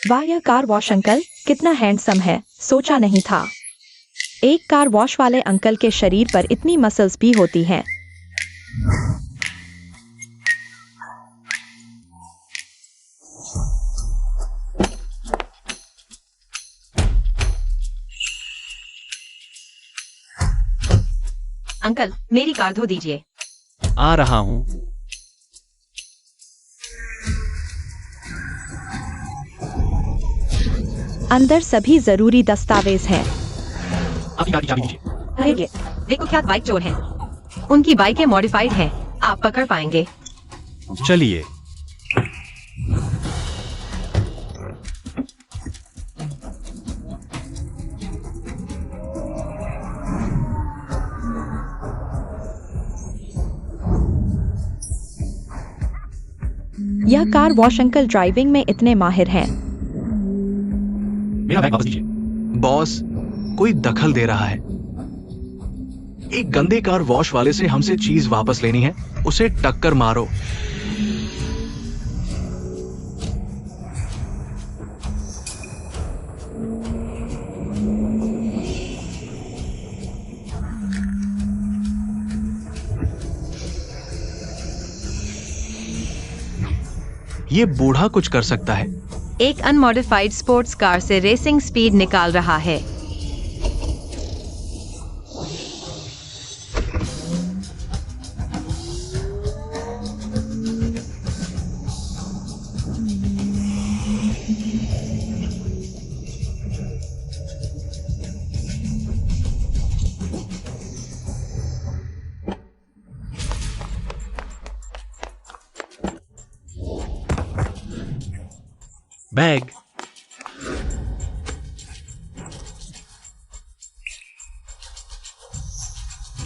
वाह, यह car wash uncle कितना हैंडसम है, सोचा नहीं था। एक कार वॉश वाले अंकल के शरीर पर इतनी मसल्स भी होती हैं। अंकल, मेरी कार धो दीजिए। आ रहा हूँ। अंदर सभी जरूरी दस्तावेज हैं। आपकी कार की चाबी दीजिए। अरे ये देखो, क्या बाइक चोर हैं। उनकी बाइकें मॉडिफाइड हैं, आप पकड़ पाएंगे। चलिए। यह कार वॉश अंकल ड्राइविंग में इतने माहिर हैं। मेरा बैग वापस दीजिए। बॉस, कोई दखल दे रहा है। एक गंदे कार वॉश वाले से हमसे चीज वापस लेनी है, उसे टक्कर मारो। ये बूढ़ा कुछ कर सकता है। एक अनमॉडिफाइड स्पोर्ट्स कार से रेसिंग स्पीड निकाल रहा है। बैग।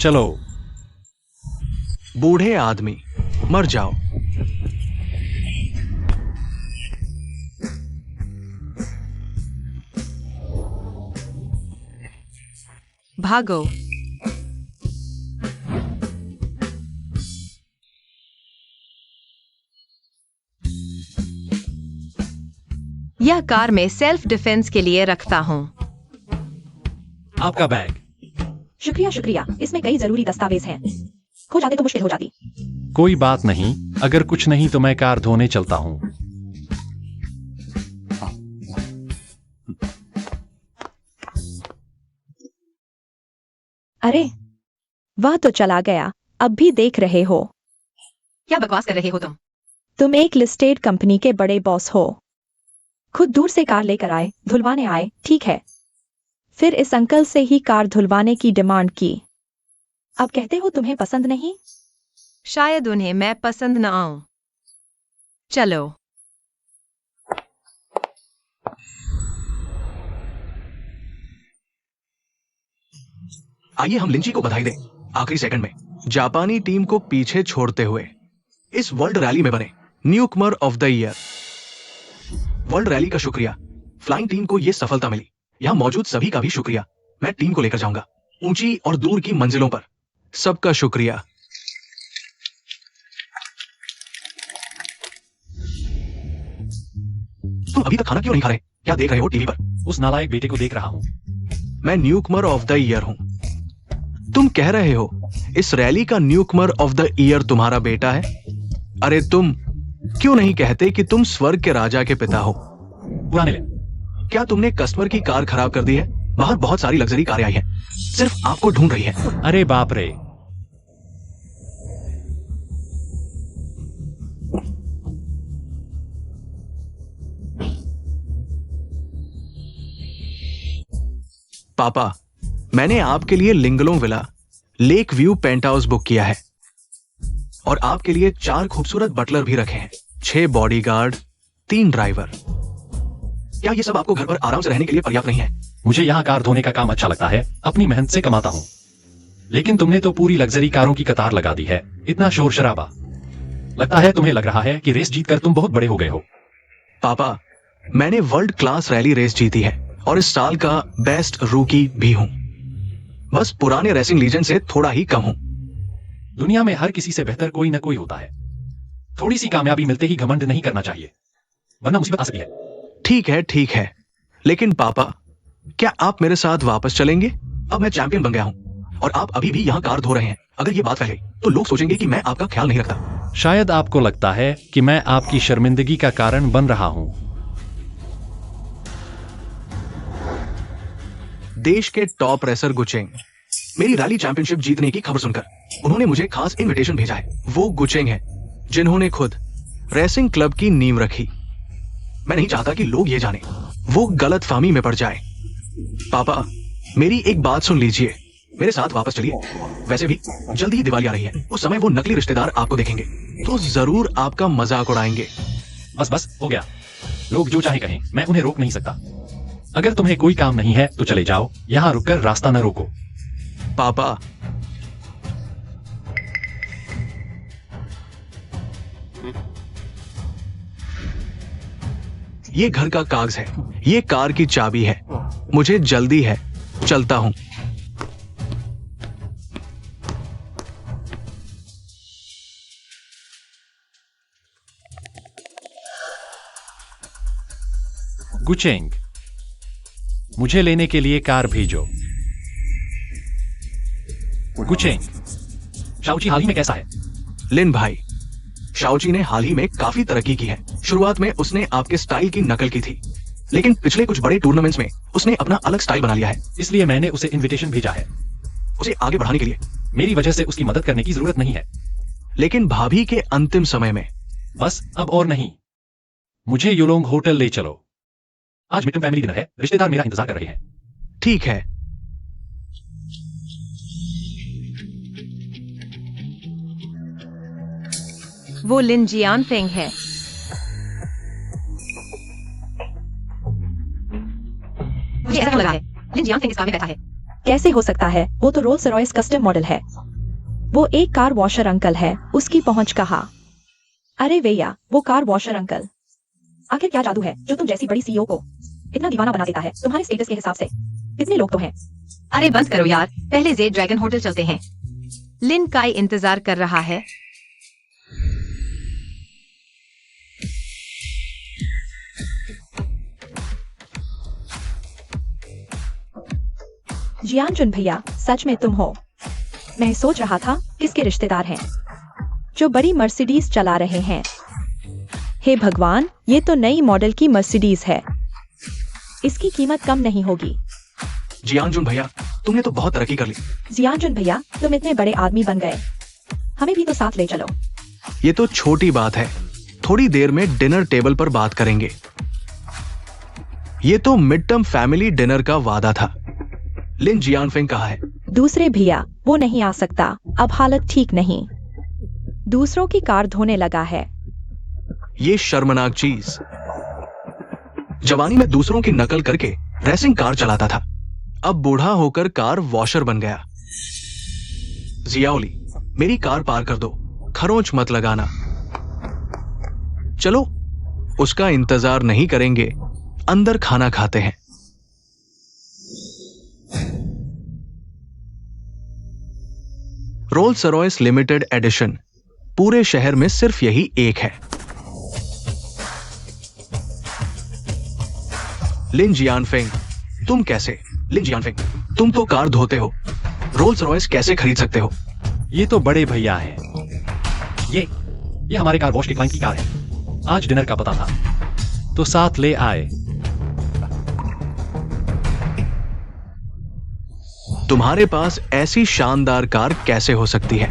चलो। बूढ़े आदमी, मर जाओ। भागो। यह कार में सेल्फ डिफेंस के लिए रखता हूँ। आपका बैग। शुक्रिया शुक्रिया, इसमें कई जरूरी दस्तावेज हैं। खो जाते तो मुश्किल हो जाती। कोई बात नहीं, अगर कुछ नहीं तो मैं कार धोने चलता हूँ। अरे, वह तो चला गया। अब भी देख रहे हो? क्या बकवास कर रहे हो तुम? तुम एक लिस्टेड कंपनी के बड़े बॉस हो। खुद दूर से कार लेकर आए, धुलवाने आए, ठीक है। फिर इस अंकल से ही कार धुलवाने की डिमांड की। अब कहते हो तुम्हें पसंद नहीं? शायद उन्हें मैं पसंद न आऊं। चलो। आइए हम लिंची को बधाई दें। आखिरी सेकंड में जापानी टीम को पीछे छोड़ते हुए इस वर्ल्ड रैली में बने newcomer of the year. World rally का शुक्रिया। फ्लाइंग टीम को यह सफलता मिली। यहां मौजूद सभी का भी शुक्रिया। मैं टीम को लेकर जाऊंगा ऊंची और दूर की मंजिलों पर। सबका शुक्रिया। तुम अभी तक खाना क्यों नहीं खा रहे? क्या देख रहे हो टीवी पर? उस नालायक बेटे को देख रहा हूँ। मैं न्यूकमर ऑफ द ईयर हूं। तुम कह रहे हो इस रैली का न्यूकमर ऑफ द ईयर तुम्हारा बेटा है? अरे तुम क्यों नहीं कहते कि तुम स्वर्ग के राजा के पिता हो? पुराने ले। क्या तुमने कस्टमर की कार खराब कर दी है? बाहर बहुत सारी लग्जरी कारें आई हैं, सिर्फ आपको ढूंढ रही है। अरे बाप रे। पापा, मैंने आपके लिए लिंगलोंग villa lake view penthouse book किया है और आपके लिए 4 खूबसूरत बटलर भी रखे हैं, 6 बॉडीगार्ड, 3 ड्राइवर। क्या ये सब आपको घर पर आराम से रहने के लिए पर्याप्त नहीं है? मुझे यहाँ कार धोने का काम अच्छा लगता है, अपनी मेहनत से कमाता हूँ। लेकिन तुमने तो पूरी लग्जरी कारों की कतार लगा दी है, इतना शोर शराबा। लगता है तुम्हें लग रहा है कि रेस जीतकर तुम बहुत बड़े हो गए हो। पापा, मैंने वर्ल्ड क्लास रैली रेस जीती है और इस साल का बेस्ट रूकी भी हूं। बस पुराने रेसिंग लीजेंड से थोड़ा ही कम हूं। दुनिया में हर किसी से बेहतर कोई न कोई होता है। थोड़ी सी कामयाबी मिलते ही घमंड नहीं करना चाहिए, वरना मुसीबत आ सकती है। ठीक है, लेकिन पापा, क्या आप मेरे साथ वापस चलेंगे? अब मैं चैंपियन बन गया हूँ और आप अभी भी यहाँ कार धो रहे हैं। अगर ये बात फैले तो लोग सोचेंगे कि मैं आपका ख्याल नहीं रखता। शायद आपको लगता है कि मैं आपकी शर्मिंदगी का कारण बन रहा हूँ। देश के टॉप रेसर गुचेंग मेरी रैली चैंपियनशिप जीतने की खबर सुनकर उन्होंने मुझे खास इनविटेशन भेजा है। वो गुचेंग हैं जिन्होंने खुद रेसिंग क्लब की नींव रखी। मैं नहीं चाहता कि लोग ये जाने, वो गलतफहमी में पड़ जाए। पापा, मेरी एक बात सुन लीजिए, मेरे साथ वापस चलिए। वैसे भी जल्दी ही दिवाली आ रही है, उस समय वो नकली रिश्तेदार आपको देखेंगे तो जरूर आपका मजाक उड़ाएंगे। बस हो गया। लोग जो चाहे कहें, मैं उन्हें रोक नहीं सकता। अगर तुम्हें कोई काम नहीं है तो चले जाओ, यहाँ रुककर रास्ता न रोको। पापा, ये घर का कागज है, ये कार की चाबी है। मुझे जल्दी है, चलता हूं। गुचेंग, मुझे लेने के लिए कार भेजो। गुचेंग, शाओची हाल ही में कैसा है? लिन भाई, शाओची ने हाल ही में काफी तरक्की की है। शुरुआत में उसने आपके स्टाइल की नकल की थी, लेकिन पिछले कुछ बड़े टूर्नामेंट्स में उसने अपना अलग स्टाइल बना लिया है। इसलिए मैंने उसे इनविटेशन भेजा है। उसे आगे बढ़ाने के लिए मेरी वजह से उसकी मदद करने की जरूरत नहीं है। लेकिन भाभी के अंतिम समय में बस अब और नहीं। मुझे युलोंग होटल ले चलो। आज मिटम फैमिली डिनर है, रिश्तेदार मेरा इंतजार कर रहे हैं। ठीक है। वो लिन जियान फेंग है। मुझे ऐसा क्यों लगा है लिन जियान फेंग इस कार में बैठा है? कैसे हो सकता है? वो तो रोल्स रॉयस कस्टम मॉडल है। वो एक कार वॉशर अंकल है, उसकी पहुंच कहा। अरे भैया, वो कार वॉशर अंकल। आखिर क्या जादू है जो तुम जैसी बड़ी सीईओ को इतना दीवाना बना देता है? तुम्हारे स्टेटस के हिसाब से कितने लोग तो हैं। अरे बंद करो यार, पहले जेड ड्रैगन होटल चलते हैं। लिन काई इंतजार कर रहा है। जियानजुन भैया, सच में तुम हो? मैं सोच रहा था किसके रिश्तेदार हैं जो बड़ी मर्सिडीज चला रहे हैं। हे भगवान, ये तो नई मॉडल की मर्सिडीज है। इसकी कीमत कम नहीं होगी। जियानजुन भैया, तुमने तो बहुत तरक्की कर ली। जियानजुन भैया, तुम इतने बड़े आदमी बन गए, हमें भी तो साथ ले चलो। ये तो छोटी बात है, थोड़ी देर में डिनर टेबल पर बात करेंगे। ये तो मिड टर्म फैमिली डिनर का वादा था। लिन जियानफेंग कहाँ है? दूसरे भैया, वो नहीं आ सकता, अब हालत ठीक नहीं। दूसरों की कार धोने लगा है। ये शर्मनाक चीज। जवानी में दूसरों की नकल करके रेसिंग कार चलाता था, अब बूढ़ा होकर कार वॉशर बन गया। जियाओली, मेरी कार पार कर दो, खरोंच मत लगाना। चलो, उसका इंतजार नहीं करेंगे, अंदर खाना खाते हैं। रोल्स रॉयस लिमिटेड एडिशन, पूरे शहर में सिर्फ यही एक है। लिन जियानफेंग, तुम कैसे? लिन जियानफेंग, तुम तो कार धोते हो, रोल्स रॉयस कैसे खरीद सकते हो? ये तो बड़े भैया हैं। ये हमारे कार वॉश के क्लाइंट की कार है। आज डिनर का पता था तो साथ ले आए। तुम्हारे पास ऐसी शानदार कार कैसे हो सकती है?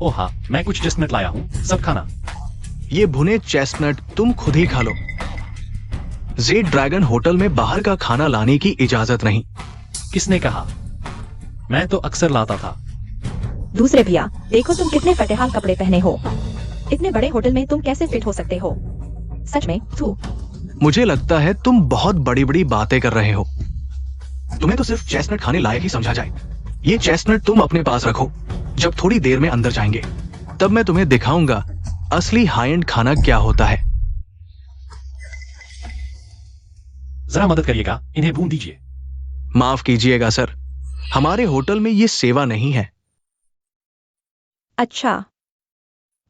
ओह हाँ, मैं कुछ चेस्टनट लाया हूँ, सब खाना। ये भुने चेस्टनट तुम खुद ही खा लो। जेड ड्रैगन होटल में बाहर का खाना लाने की इजाजत नहीं। किसने कहा? मैं तो अक्सर लाता था। दूसरे भैया, देखो तुम कितने फटेहाल कपड़े पहने हो। इतने बड़े होटल में तुम कैसे फिट हो सकते हो? सच में तू। मुझे लगता है तुम बहुत बड़ी बड़ी बातें कर रहे हो। तुम्हें तो सिर्फ चेस्टनट खाने लायक ही समझा जाए। ये चेस्टनट तुम अपने पास रखो, जब थोड़ी देर में अंदर जाएंगे तब मैं तुम्हें दिखाऊंगा असली हाई एंड खाना क्या होता है। जरा मदद करिएगा, इन्हें भून दीजिए। माफ कीजिएगा सर, हमारे होटल में ये सेवा नहीं है। अच्छा,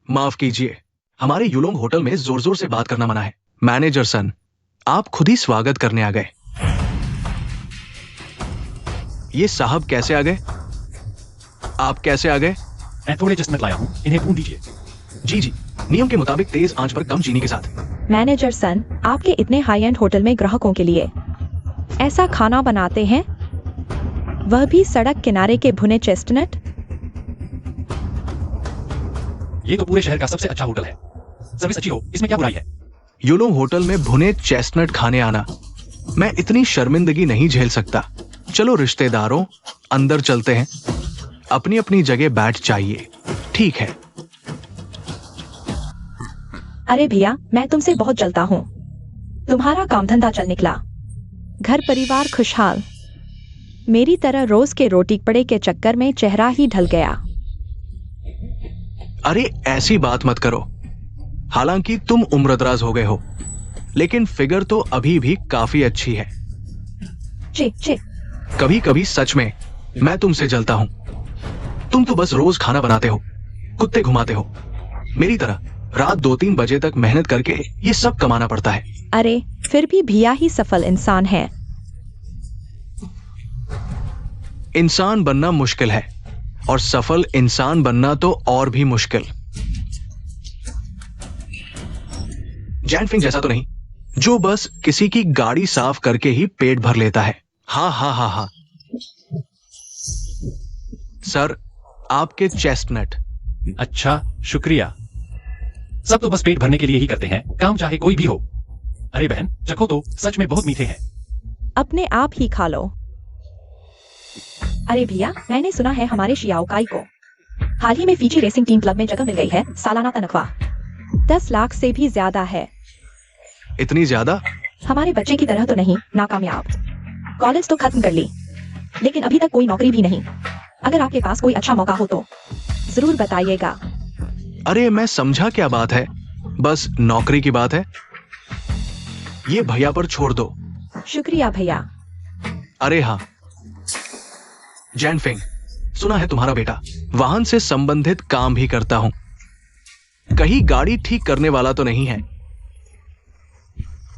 माफ कीजिए, हमारे युलोंग होटल में जोर जोर से बात करना मना है। मैनेजर सन, आप खुद ही स्वागत करने आ गए। ये साहब कैसे आ गए? आप कैसे आ गए? मैं थोड़े चेस्टनट लाया हूँ, इन्हें भून दीजिए। जी जी, नियम के मुताबिक तेज आंच पर कम चीनी के साथ। मैनेजर सन, आपके इतने हाई एंड होटल में ग्राहकों के लिए ऐसा खाना बनाते हैं, वह भी सड़क किनारे के भुने चेस्टनट। ये तो पूरे शहर का सबसे अच्छा होटल है। सर्विस अच्छी हो, इसमें क्या बुराई है? यूनो होटल में भुने चेस्टनट खाने आना, मैं इतनी शर्मिंदगी नहीं झेल सकता। चलो रिश्तेदारों, अंदर चलते हैं। अपनी अपनी जगह बैठ जाइए। ठीक है। अरे भैया, मैं तुमसे बहुत जलता हूँ। तुम्हारा काम धंधा चल निकला, घर परिवार खुशहाल। मेरी तरह रोज के रोटी कपड़े के चक्कर में चेहरा ही ढल गया। अरे ऐसी बात मत करो। हालांकि तुम उम्रदराज हो गए हो, लेकिन फिगर तो अभी भी काफी अच्छी है। ची ची। कभी कभी सच में मैं तुमसे जलता हूं। तुम तो बस रोज खाना बनाते हो, कुत्ते घुमाते हो। मेरी तरह रात 2-3 बजे तक मेहनत करके ये सब कमाना पड़ता है। अरे फिर भी भैया ही सफल इंसान है। इंसान बनना मुश्किल है, और सफल इंसान बनना तो और भी मुश्किल। जैनफिंग जैसा तो नहीं, जो बस किसी की गाड़ी साफ करके ही पेट भर लेता है। हाँ हाँ हाँ हाँ। सर, आपके चेस्टनट। अच्छा, शुक्रिया। सब तो बस पेट भरने के लिए ही करते हैं, काम चाहे कोई भी हो। अरे बहन, चखो तो, सच में बहुत मीठे हैं। अपने आप ही खा लो। अरे भैया, मैंने सुना है हमारे शियाओकाई को हाल ही में फीजी रेसिंग टीम क्लब में जगह मिल गई है। सालाना तनख्वाह 10 लाख से भी ज्यादा है। इतनी ज्यादा? हमारे बच्चे की तरह तो नहीं, नाकामयाब। कॉलेज तो खत्म कर ली, लेकिन अभी तक कोई नौकरी भी नहीं। अगर आपके पास कोई अच्छा मौका हो तो जरूर बताइएगा। अरे मैं समझा क्या बात है, बस नौकरी की बात है। ये भैया पर छोड़ दो। शुक्रिया भैया। अरे हाँ, जैनफिंग, सुना है तुम्हारा बेटा वाहन से संबंधित काम भी करता हूं। कहीं गाड़ी ठीक करने वाला तो नहीं है?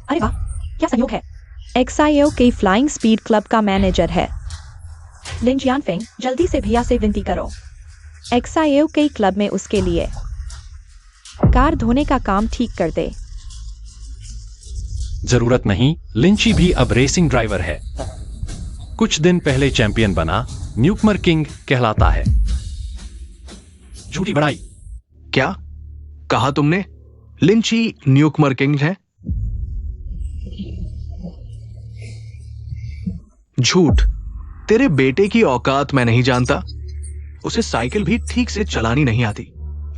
अरे वाह, क्या संयोग है। एक्सआईओ के फ्लाइंग स्पीड क्लब का मैनेजर है। लिन जियानफिंग, जल्दी से भैया से विनती करो, एक्सआईओ के क्लब में उसके लिए कार धोने का काम ठीक कर दे। जरूरत नहीं, लिंची भी अब रेसिंग ड्राइवर है। कुछ दिन पहले चैंपियन बना, न्यूकमर किंग कहलाता है। झूठी बड़ाई। क्या कहा तुमने? लिंची न्यूकमर किंग है? झूठ। तेरे बेटे की औकात मैं नहीं जानता। उसे साइकिल भी ठीक से चलानी नहीं आती।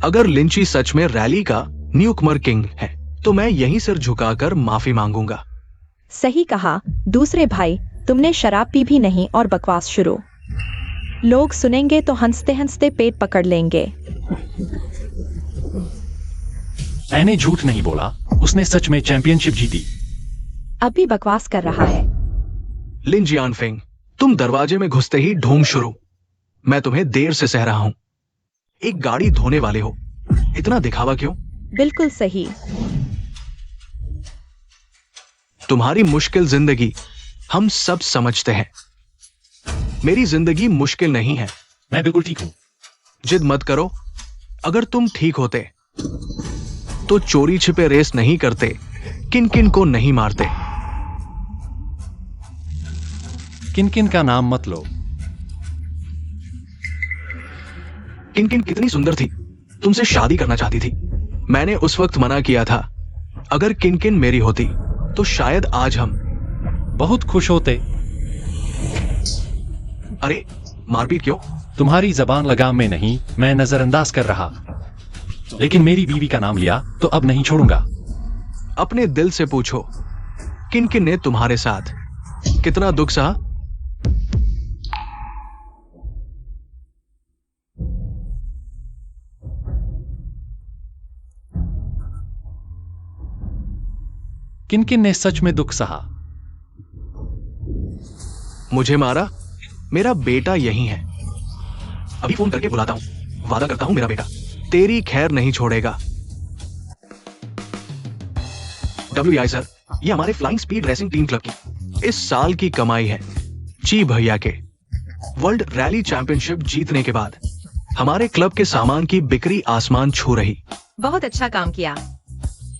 अगर लिंची सच में रैली का न्यूकमर किंग है, तो मैं यहीं सिर झुकाकर माफी मांगूंगा। सही कहा। दूसरे भाई, तुमने शराब पी भी नहीं और बकवास शुरू। लोग सुनेंगे तो हंसते हंसते पेट पकड़ लेंगे। मैंने झूठ नहीं बोला, उसने सच में चैंपियनशिप जीती। अब भी बकवास कर रहा है। लिन जियानफिंग, तुम दरवाजे में घुसते ही ढूंढ शुरू। मैं तुम्हें देर से सह रहा हूं। एक गाड़ी धोने वाले हो, इतना दिखावा क्यों? बिल्कुल सही। तुम्हारी मुश्किल जिंदगी हम सब समझते हैं। मेरी जिंदगी मुश्किल नहीं है। मैं बिल्कुल ठीक हूं। जिद मत करो। अगर तुम ठीक होते तो चोरी छिपे रेस नहीं करते, किन किन को नहीं मारते। किन किन का नाम मत लो। किन किन कितनी सुंदर थी, तुमसे शादी करना चाहती थी। मैंने उस वक्त मना किया था। अगर किन किन मेरी होती तो शायद आज हम बहुत खुश होते। अरे मारपीट क्यों? तुम्हारी जबान लगाम में नहीं, मैं नजरअंदाज कर रहा। लेकिन मेरी बीवी का नाम लिया तो अब नहीं छोड़ूंगा। अपने दिल से पूछो, किन किन ने तुम्हारे साथ कितना दुख सहा? किन किन ने सच में दुख सहा? मुझे मारा? मेरा बेटा यही है। अभी फोन करके बुलाता हूं। वादा करता हूं मेरा बेटा तेरी खैर नहीं छोड़ेगा। WI सर, ये हमारे flying speed racing team club की इस साल की कमाई है। ची भैया के वर्ल्ड रैली चैंपियनशिप जीतने के बाद हमारे क्लब के सामान की बिक्री आसमान छू रही। बहुत अच्छा काम किया।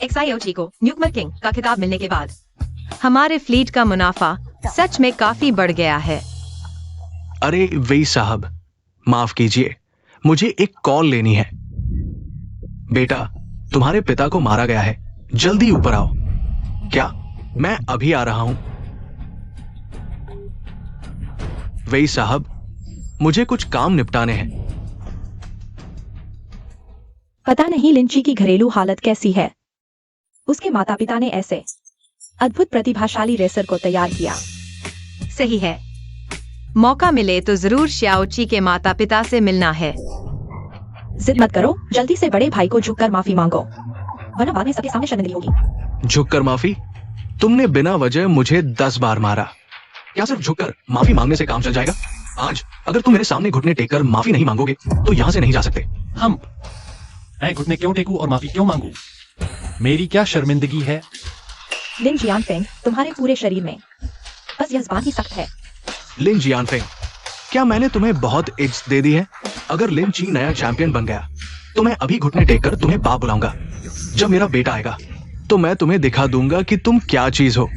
XIOG को न्यूकमर किंग का खिताब मिलने के बाद हमारे फ्लीट का मुनाफा सच में काफी बढ़ गया है। अरे वेई साहब, माफ कीजिए, मुझे एक कॉल लेनी है। बेटा, तुम्हारे पिता को मारा गया है, जल्दी ऊपर आओ। क्या? मैं अभी आ रहा हूं। वेई साहब, मुझे कुछ काम निपटाने हैं। पता नहीं लिंची की घरेलू हालत कैसी है। उसके माता पिता ने ऐसे अद्भुत प्रतिभाशाली रेसर को तैयार किया। सही है, मौका मिले तो जरूर श्याओची के माता पिता से मिलना है। जिद मत करो, जल्दी से बड़े भाई को झुककर माफी मांगो, वरना बाद में सबके सामने शर्मिंदगी होगी। झुककर माफी? तुमने बिना वजह मुझे 10 बार मारा। क्या सिर्फ झुककर माफी मांगने से काम चल जाएगा? आज अगर तुम मेरे सामने घुटने टेककर माफी नहीं मांगोगे तो यहां से नहीं जा सकते। मैं घुटने क्यों टेकूं और माफी क्यों मांगू? मेरी क्या शर्मिंदगी है? लिन जियानफेंग, तुम्हारे पूरे शरीर में बस यह ज़बान ही सख्त है। लिन जियानफेंग, क्या मैंने तुम्हें बहुत इज्जत दे दी है? अगर लिन ची नया चैंपियन बन गया तो मैं अभी घुटने टेककर तुम्हें बाप बुलाऊंगा। जब मेरा बेटा आएगा तो मैं तुम्हें दिखा दूंगा कि तुम क्या चीज हो।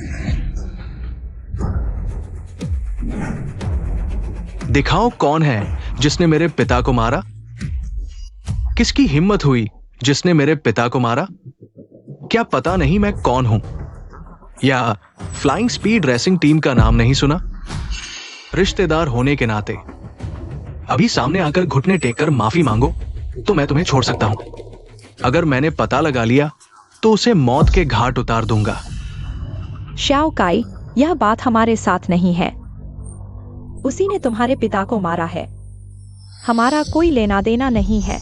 दिखाओ कौन है जिसने मेरे पिता को मारा। किसकी हिम्मत हुई जिसने मेरे पिता को मारा? क्या पता नहीं मैं कौन हूं? या फ्लाइंग स्पीड रेसिंग टीम का नाम नहीं सुना? रिश्तेदार होने के नाते अभी सामने आकर घुटने टेककर माफी मांगो तो मैं तुम्हें छोड़ सकता हूं। अगर मैंने पता लगा लिया तो उसे मौत के घाट उतार दूंगा। श्याओ काई, यह बात हमारे साथ नहीं है। उसी ने तुम्हारे पिता को मारा है, हमारा कोई लेना देना नहीं है।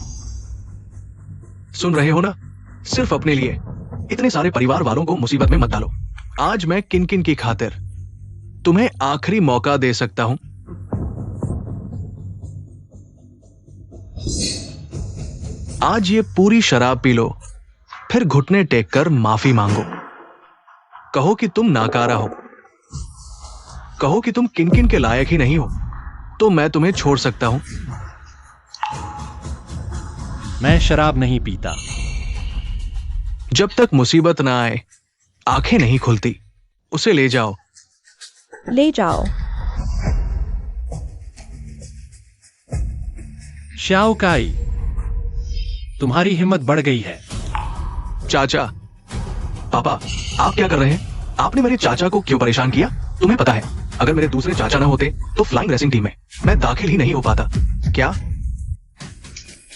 सुन रहे हो ना? सिर्फ अपने लिए इतने सारे परिवार वालों को मुसीबत में मत डालो। आज मैं किन किन की खातिर तुम्हें आखिरी मौका दे सकता हूं। आज ये पूरी शराब पी लो, फिर घुटने टेककर माफी मांगो। कहो कि तुम नाकारा हो, कहो कि तुम किन किन के लायक ही नहीं हो, तो मैं तुम्हें छोड़ सकता हूं। मैं शराब नहीं पीता। जब तक मुसीबत ना आए आंखें नहीं खुलती। उसे ले जाओ। ले जाओ। श्याओ काई, तुम्हारी हिम्मत बढ़ गई है। चाचा, पापा, आप क्या कर रहे हैं? आपने मेरे चाचा को क्यों परेशान किया? तुम्हें पता है, अगर मेरे दूसरे चाचा ना होते तो फ्लाइंग रेसिंग टीम में मैं दाखिल ही नहीं हो पाता। क्या?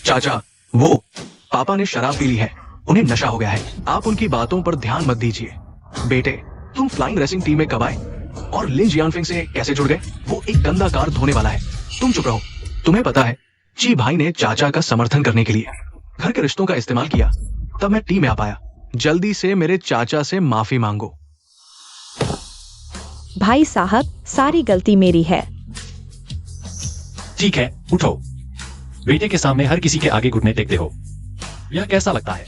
चाचा, वो पापा ने शराब पी ली है, उन्हें नशा हो गया है। आप उनकी बातों पर ध्यान मत दीजिए। बेटे, तुम फ्लाइंग रेसिंग टीम में कब आए और लिन जियानफिंग से कैसे जुड़ गए? वो एक गंदा कार धोने वाला है। तुम चुप रहो। तुम्हें पता है, ची भाई ने चाचा का समर्थन करने के लिए घर के रिश्तों का इस्तेमाल किया, तब मैं टीम में आ पाया। जल्दी से मेरे चाचा से माफी मांगो। भाई साहब, सारी गलती मेरी है। ठीक है, उठो। बेटे के सामने हर किसी के आगे घुटने टेकते हो, यह कैसा लगता है?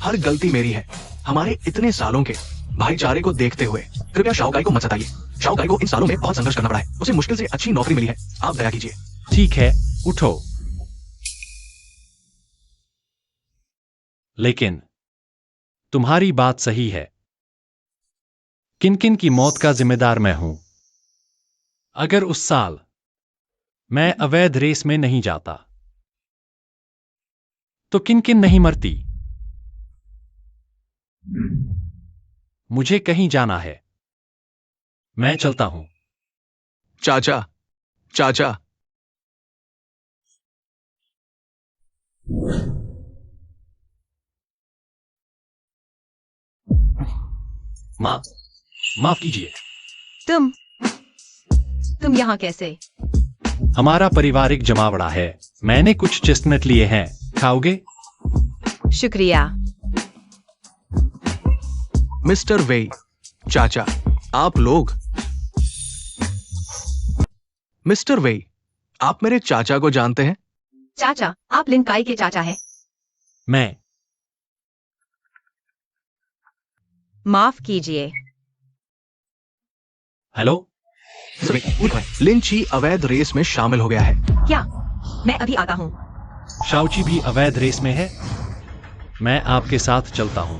हर गलती मेरी है। हमारे इतने सालों के भाईचारे को देखते हुए कृपया शाओकाई को मत सताइए। शाओकाई को इन सालों में बहुत संघर्ष करना पड़ा है। उसे मुश्किल से अच्छी नौकरी मिली है। आप दया कीजिए। ठीक है, उठो। लेकिन तुम्हारी बात सही है। किन किन की मौत का जिम्मेदार मैं हूं। अगर उस साल मैं अवैध रेस में नहीं जाता तो किन किन नहीं मरती। मुझे कहीं जाना है, मैं चलता हूं। चाचा, चाचा, माफ कीजिए। तुम यहाँ कैसे? हमारा पारिवारिक जमावड़ा है। मैंने कुछ चेस्टनट लिए हैं, खाओगे? शुक्रिया। मिस्टर वेई, चाचा, आप लोग। मिस्टर वेई, आप मेरे चाचा को जानते हैं? चाचा, आप लिन काई के चाचा हैं। मैं माफ कीजिए। हेलो। लिंची अवैध रेस में शामिल हो गया है। क्या? मैं अभी आता हूँ। शाओची भी अवैध रेस में है। मैं आपके साथ चलता हूँ।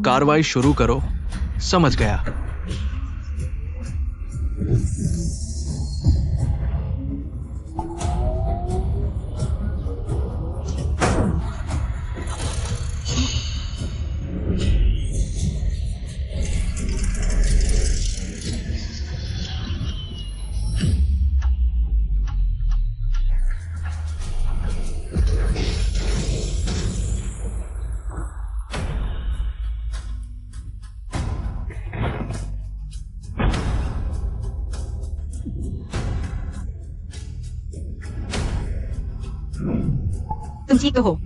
कार्रवाई शुरू करो। समझ गया। तुम ठीक तो हो?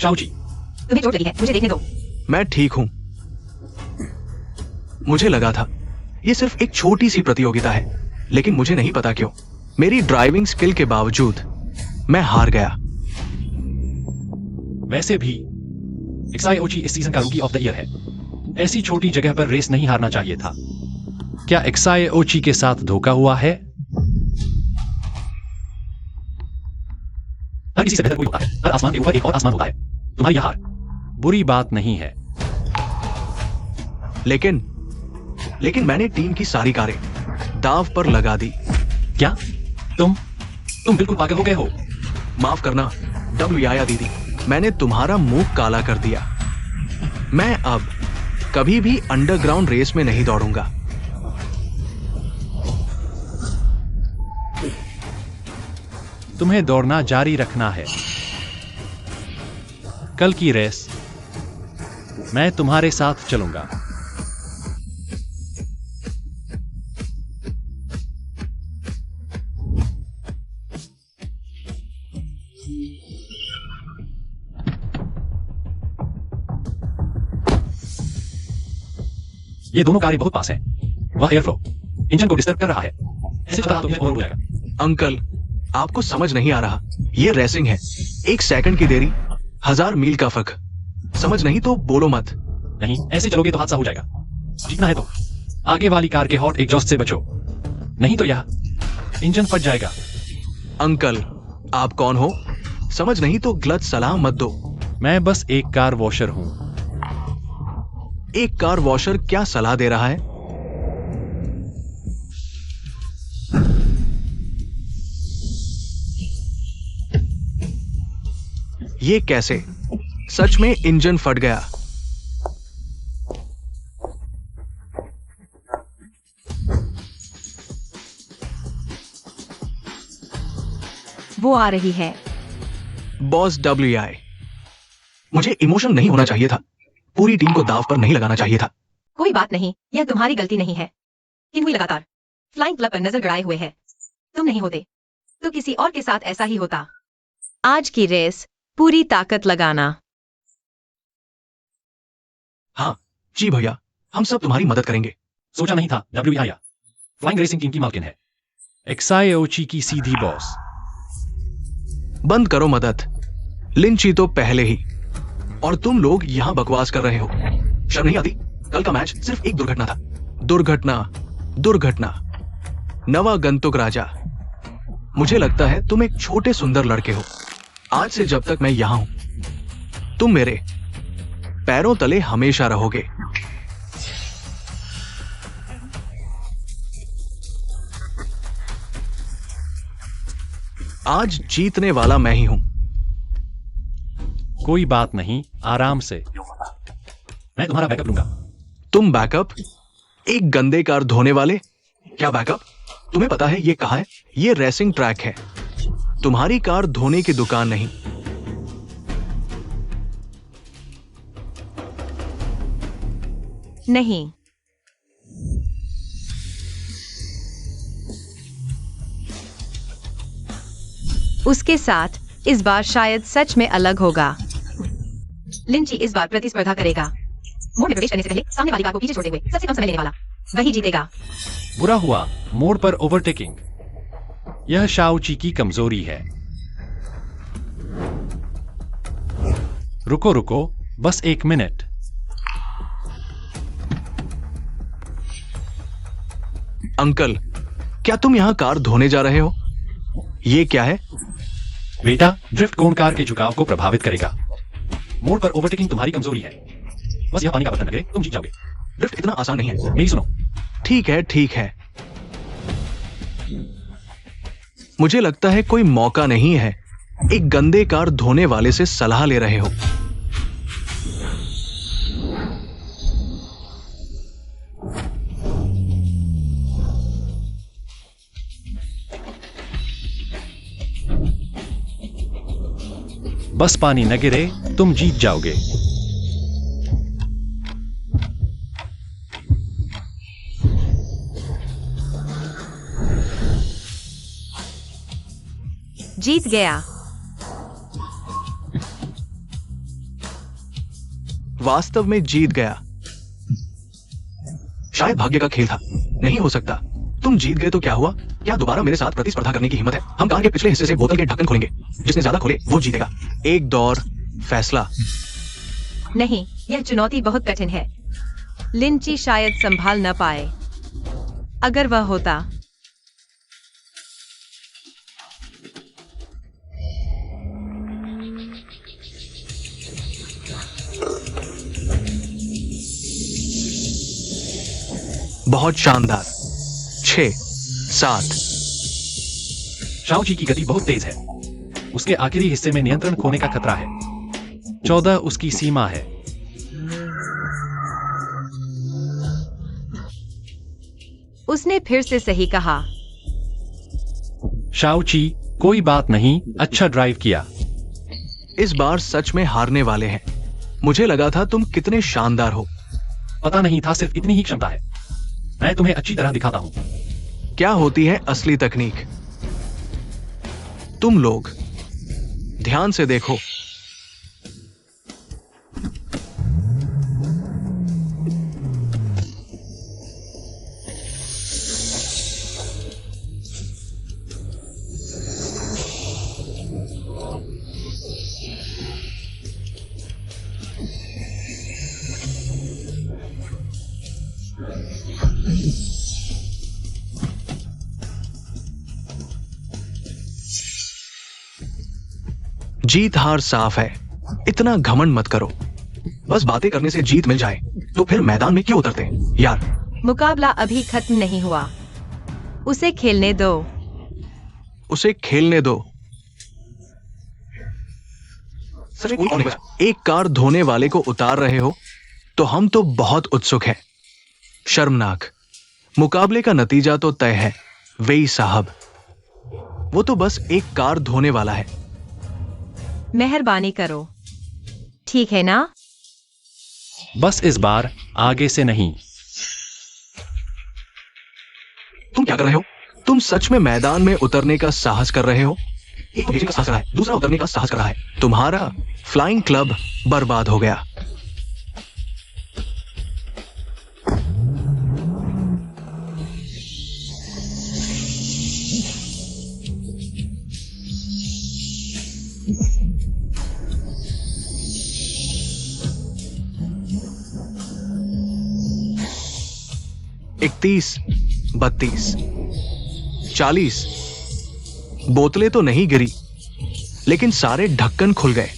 शाओची, तुम्हें चोट लगी है, मुझे देखने दो। मैं ठीक हूं। मुझे लगा था ये सिर्फ एक छोटी सी प्रतियोगिता है, लेकिन मुझे नहीं पता क्यों मेरी ड्राइविंग स्किल के बावजूद मैं हार गया। वैसे भी एक्सायोची इस सीजन का रूकी ऑफ द ईयर है। ऐसी छोटी जगह पर रेस नहीं हारना चाहिए था। क्या एक्सायोची के साथ धोखा हुआ है? हर किसी से बेहतर कोई होता है। हर आसमान के ऊपर एक और आसमान होता है। तुम्हारी यह हार बुरी बात नहीं है। लेकिन मैंने टीम की सारी कारें दांव पर लगा दी। क्या? तुम बिल्कुल पागल हो गए हो। माफ करना डब्ल्यूआया दीदी, मैंने तुम्हारा मुंह काला कर दिया। मैं अब कभी भी अंडरग्राउंड रेस में नहीं दौड़ूंगा। तुम्हें दौड़ना जारी रखना है। कल की रेस मैं तुम्हारे साथ चलूंगा। ये दोनों कारें बहुत पास हैं। वह एयर फ्लो इंजन को डिस्टर्ब कर रहा है। ऐसे तो तुम्हें ओवर हो जाएगा। अंकल, आपको समझ नहीं आ रहा, ये रेसिंग है। 1 सेकंड की देरी 1000 मील का फर्क। समझ नहीं तो बोलो मत। नहीं, ऐसे चलोगे तो हादसा हो जाएगा। जीतना है तो आगे वाली कार के हॉट एग्जॉस्ट से बचो, नहीं तो यह इंजन फट जाएगा। अंकल, आप कौन हो? समझ नहीं तो गलत सलाह मत दो। मैं बस एक कार वॉशर हूं। एक कार वॉशर क्या सलाह दे रहा है? ये कैसे? सच में इंजन फट गया। वो आ रही है। बॉस डब्ल्यूआई, मुझे इमोशन नहीं होना चाहिए था। पूरी टीम को दांव पर नहीं लगाना चाहिए था। कोई बात नहीं, यह तुम्हारी गलती नहीं है। किन्हुई लगातार फ्लाइंग क्लब पर नजर गड़ाए हुए है। तुम नहीं होते तो किसी और के साथ ऐसा ही होता। आज की रेस पूरी ताकत लगाना। हाँ जी भैया, हम सब तुम्हारी मदद करेंगे। सोचा नहीं था डब्ल्यूआई फ्लाइंग रेसिंग टीम की मालकिन है। एक्सायोची की सीधी बॉस। बंद करो मदद। लिंची तो पहले ही, और तुम लोग यहां बकवास कर रहे हो। शर्म नहीं आती? कल का मैच सिर्फ एक दुर्घटना था। दुर्घटना। नवा गंतुक राजा, मुझे लगता है तुम एक छोटे सुंदर लड़के हो। आज से जब तक मैं यहां हूं, तुम मेरे पैरों तले हमेशा रहोगे। आज जीतने वाला मैं ही हूं। कोई बात नहीं, आराम से। मैं तुम्हारा बैकअप लूंगा। तुम बैकअप? एक गंदे कार धोने वाले? क्या बैकअप? तुम्हें पता है ये कहाँ है? ये रेसिंग ट्रैक है, तुम्हारी कार धोने की दुकान नहीं। नहीं, उसके साथ इस बार शायद सच में अलग होगा। लिंची इस बार प्रतिस्पर्धा करेगा। मोड़ में प्रवेश करने से पहले सामने वाली कार को पीछे छोड़ते हुए सबसे कम समय लेने वाला वही जीतेगा। बुरा हुआ, मोड़ पर ओवरटेकिंग। यह शाओची की कमजोरी है। रुको रुको, बस 1 मिनट। अंकल, क्या तुम यहाँ कार धोने जा रहे हो? ये क्या है? बेटा, ड्रिफ्ट कोण कार के झुकाव को प्रभावित करेगा। मोड़ पर ओवरटेकिंग तुम्हारी कमजोरी है। बस यह पानी का बर्तन लगे, तुम जीत जाओगे। ड्रिफ्ट इतना आसान नहीं है। मेरी सुनो। ठीक है, ठीक है। मुझे लगता है कोई मौका नहीं है। एक गंदे कार धोने वाले से सलाह ले रहे हो। बस पानी न गिरे, तुम जीत जाओगे। जीत गया। वास्तव में जीत गया। शायद भाग्य का खेल था। नहीं हो सकता। तुम जीत गए तो क्या हुआ? क्या दोबारा मेरे साथ प्रतिस्पर्धा करने की हिम्मत है? हम कार के पिछले हिस्से से बोतल के ढक्कन खोलेंगे। जिसने ज्यादा खोले वो जीतेगा। एक दौर, फैसला। नहीं, यह चुनौती बहुत कठिन है। लिंची शायद संभाल न पाए। अगर वह होता। बहुत शानदार। 6, 7। शाओची की गति बहुत तेज है। उसके आखिरी हिस्से में नियंत्रण खोने का खतरा है। 14 उसकी सीमा है। उसने फिर से सही कहा। शाओची, कोई बात नहीं, अच्छा ड्राइव किया। इस बार सच में हारने वाले हैं। मुझे लगा था तुम कितने शानदार हो। पता नहीं था सिर्फ इतनी ही क्षमता है। मैं तुम्हें अच्छी तरह दिखाता हूं। क्या होती है असली तकनीक? तुम लोग ध्यान से देखो। जीत हार साफ है। इतना घमंड मत करो। बस बातें करने से जीत मिल जाए तो फिर मैदान में क्यों उतरते यार? मुकाबला अभी खत्म नहीं हुआ। उसे खेलने दो। उसे खेलने दो। सच में कोई और नहीं बचा। एक कार धोने वाले को उतार रहे हो तो हम तो बहुत उत्सुक हैं। शर्मनाक। मुकाबले का नतीजा तो तय है। वेई साहब, वो तो बस एक कार धोने वाला है। मेहरबानी करो। ठीक है ना? बस इस बार आगे से नहीं। तुम क्या कर रहे हो? तुम सच में मैदान में उतरने का साहस कर रहे हो? एक तो भेजने का साहस कर रहा है, दूसरा उतरने का साहस कर रहा है। तुम्हारा फ्लाइंग क्लब बर्बाद हो गया। इकतीस, 32, 40। बोतलें तो नहीं गिरी, लेकिन सारे ढक्कन खुल गए।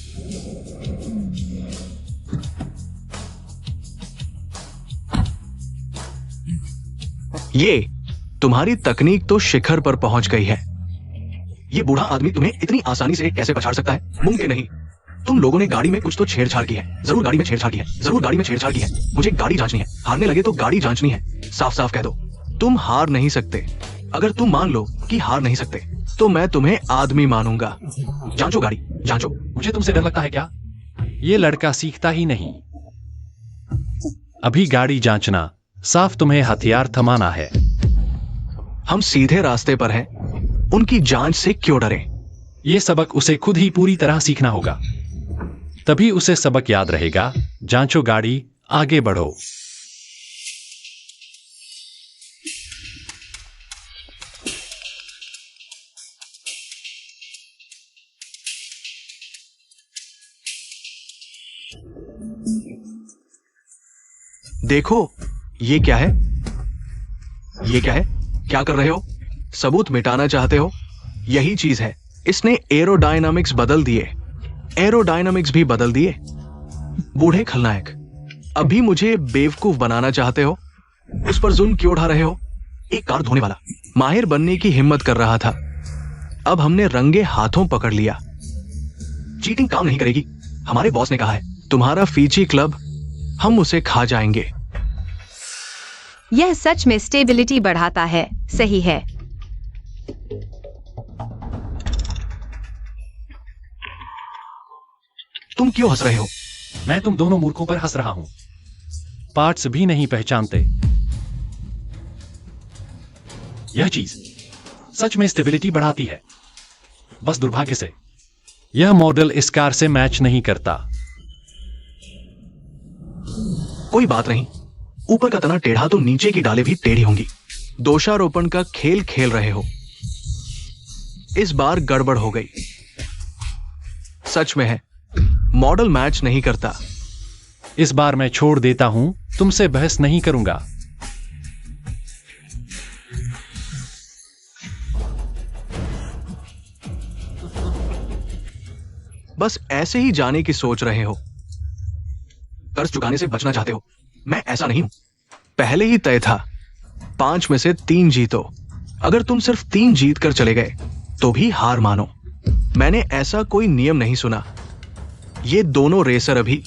ये तुम्हारी तकनीक तो शिखर पर पहुंच गई है। ये बूढ़ा आदमी तुम्हें इतनी आसानी से कैसे पछाड़ सकता है? मुमकिन नहीं। तुम लोगों ने गाड़ी में कुछ तो छेड़छाड़ की है। जरूर गाड़ी में छेड़छाड़ की है। जरूर गाड़ी में छेड़छाड़ की है। मुझे गाड़ी जांचनी है। हारने लगे तो गाड़ी जांचनी है। साफ साफ कह दो। तुम हार नहीं सकते। अगर तुम मान लो कि हार नहीं सकते तो मैं तुम्हें आदमी मानूंगा। जांचो गाड़ी, जांचो। मुझे तुमसे डर लगता है क्या? ये लड़का सीखता ही नहीं। अभी गाड़ी जांचना, साफ तुम्हें हथियार थमाना है। हम सीधे रास्ते पर हैं। उनकी जांच से क्यों डरें? ये सबक उसे खुद ही पूरी तरह सीखना होगा। तभी उसे सबक याद रहेगा। जांचो गाड़ी, आगे बढ़ो। देखो, ये क्या है? ये क्या है? क्या कर रहे हो? सबूत मिटाना चाहते हो? यही चीज है, इसने एरोडायनामिक्स बदल दिए। एरोडायनामिक्स भी बदल दिए। बूढ़े खलनायक, अभी मुझे बेवकूफ बनाना चाहते हो? उस पर जुल्म क्यों उठा रहे हो? एक कार धोने वाला माहिर बनने की हिम्मत कर रहा था, अब हमने रंगे हाथों पकड़ लिया। चीटिंग काम नहीं करेगी, हमारे बॉस ने कहा है। तुम्हारा फीची क्लब, हम उसे खा जाएंगे। यह सच में स्टेबिलिटी बढ़ाता है, सही है। तुम क्यों हंस रहे हो? मैं तुम दोनों मूर्खों पर हंस रहा हूं। पार्ट्स भी नहीं पहचानते। यह चीज सच में स्टेबिलिटी बढ़ाती है, बस दुर्भाग्य से यह मॉडल इस कार से मैच नहीं करता। कोई बात नहीं, ऊपर का तना टेढ़ा तो नीचे की डालें भी टेढ़ी होंगी। दोषारोपण का खेल खेल रहे हो। इस बार गड़बड़ हो गई। सच में है, मॉडल मैच नहीं करता। इस बार मैं छोड़ देता हूं, तुमसे बहस नहीं करूंगा। बस ऐसे ही जाने की सोच रहे हो। कर्ज चुकाने से बचना चाहते हो। मैं ऐसा नहीं हूं। पहले ही तय था, 5 में से 3 जीतो। अगर तुम सिर्फ 3 जीत कर चले गए तो भी हार मानो। मैंने ऐसा कोई नियम नहीं सुना। ये दोनों रेसर अभी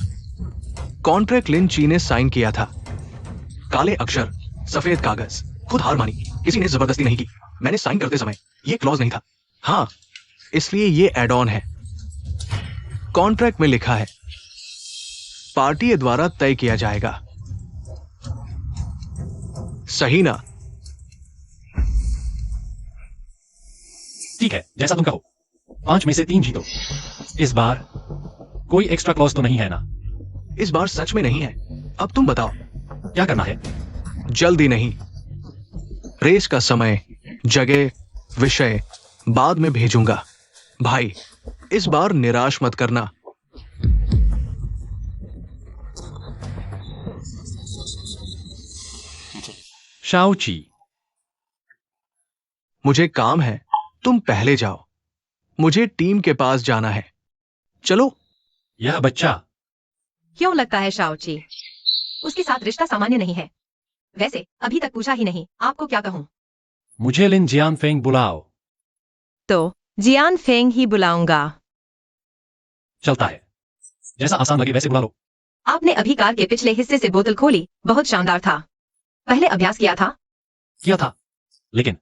कॉन्ट्रैक्ट लिन ची ने साइन किया था। काले अक्षर, सफेद कागज। खुद हार मानी, किसी ने जबरदस्ती नहीं की। मैंने साइन करते समय ये क्लॉज नहीं था। हाँ, इसलिए ये एड ऑन है। कॉन्ट्रैक्ट में लिखा है, पार्टी द्वारा तय किया जाएगा। सही ना? ठीक है, जैसा तुम कहो। 5 में से 3 जीतो। इस बार कोई एक्स्ट्रा क्लॉज तो नहीं है ना? इस बार सच में नहीं है। अब तुम बताओ क्या करना है? जल्दी नहीं। रेस का समय, जगह, विषय बाद में भेजूंगा। भाई, इस बार निराश मत करना। शाओची, मुझे काम है, तुम पहले जाओ। मुझे टीम के पास जाना है। चलो। यह बच्चा क्यों लगता है शाओची? उसके साथ रिश्ता सामान्य नहीं है। वैसे अभी तक पूछा ही नहीं, आपको क्या कहूं? मुझे लिन जियानफेंग बुलाओ। तो जियान फेंग ही बुलाऊंगा। चलता है, जैसा आसान लगे वैसे बुला लो। आपने अभी कार के पिछले हिस्से से बोतल खोली, बहुत शानदार था। पहले अभ्यास किया था, लेकिन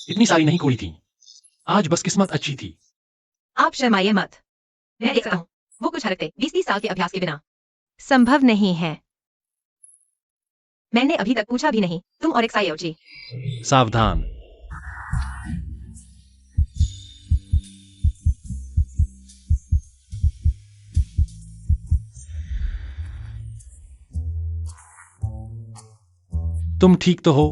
इतनी सारी नहीं खोई थी। आज बस किस्मत अच्छी थी। आप शर्माइए मत। मैं देख सकता हूँ, वो कुछ हरकतें 20-30 साल के अभ्यास के बिना संभव नहीं है। मैंने अभी तक पूछा भी नहीं, तुम और एक सायोची। सावधान। तुम ठीक तो हो?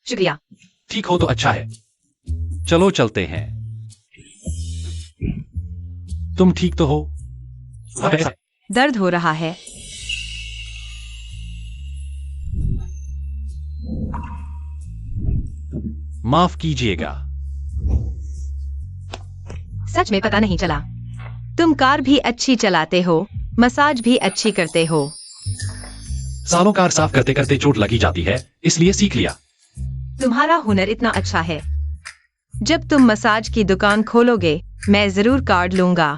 शुक्रिया। ठीक हो तो अच्छा है। चलो चलते हैं। तुम ठीक तो हो? अब ऐसा दर्द हो रहा है। माफ कीजिएगा। सच में पता नहीं चला। तुम कार भी अच्छी चलाते हो, मसाज भी अच्छी करते हो। सालों कार साफ करते करते चोट लगी जाती है, इसलिए सीख लिया। तुम्हारा हुनर इतना अच्छा है। जब तुम मसाज की दुकान खोलोगे, मैं जरूर कार्ड लूंगा।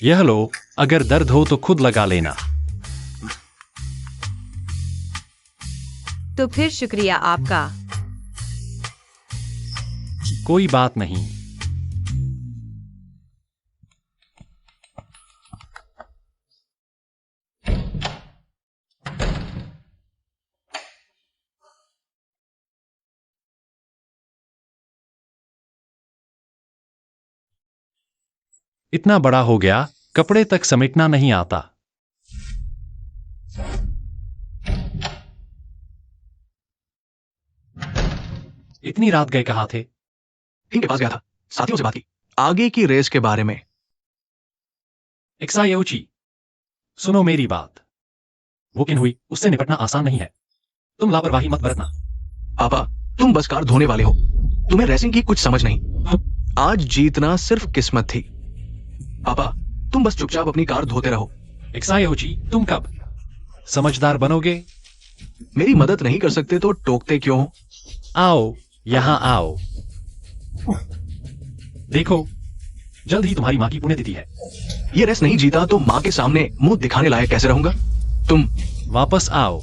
यह लो, अगर दर्द हो तो खुद लगा लेना। तो फिर शुक्रिया आपका। कोई बात नहीं। इतना बड़ा हो गया, कपड़े तक समेटना नहीं आता। इतनी रात गए कहाँ थे? टीम के पास गया था, साथियों से बात की, आगे की रेस के बारे में। एक्सायोची, सुनो मेरी बात। वो किन हुई, उससे निपटना आसान नहीं है। तुम लापरवाही मत बरतना। पापा, तुम बस कार धोने वाले हो, तुम्हें रेसिंग की कुछ समझ नहीं। आज जीतना सिर्फ किस्मत थी। पापा, तुम बस चुपचाप अपनी कार धोते रहो। एक्सायोची, तुम कब समझदार बनोगे? मेरी मदद नहीं कर सकते तो टोकते क्यों हो? आओ, यहां आओ। देखो, जल्द ही तुम्हारी मां की पुण्यतिथि है। ये रेस नहीं जीता तो माँ के सामने मुंह दिखाने लायक कैसे रहूंगा? तुम वापस आओ।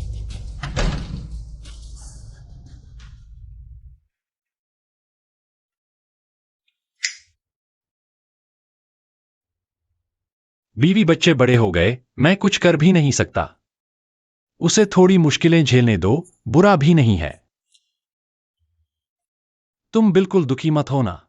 बीवी बच्चे बड़े हो गए, मैं कुछ कर भी नहीं सकता। उसे थोड़ी मुश्किलें झेलने दो, बुरा भी नहीं है। तुम बिल्कुल दुखी मत होना।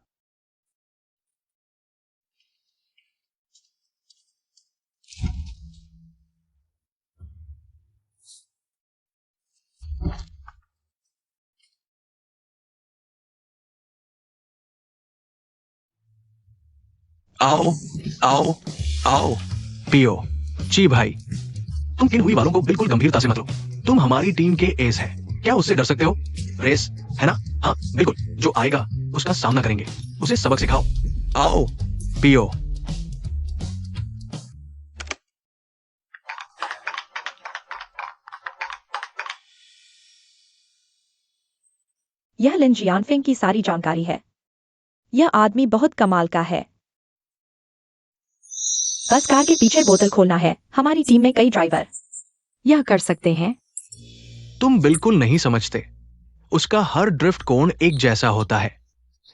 आओ आओ आओ, पियो। जी भाई, तुम किन हुई वालों को बिल्कुल गंभीरता से मत लो। तुम हमारी टीम के एस है, क्या उससे डर सकते हो? रेस है ना? हाँ बिल्कुल, जो आएगा उसका सामना करेंगे, उसे सबक सिखाओ। आओ पियो। यह लिन जियानफिंग की सारी जानकारी है। यह आदमी बहुत कमाल का है। बस कार के पीछे बोतल खोलना है। हमारी टीम में कई ड्राइवर यह कर सकते हैं। तुम बिल्कुल नहीं समझते, उसका हर ड्रिफ्ट कोण एक जैसा होता है।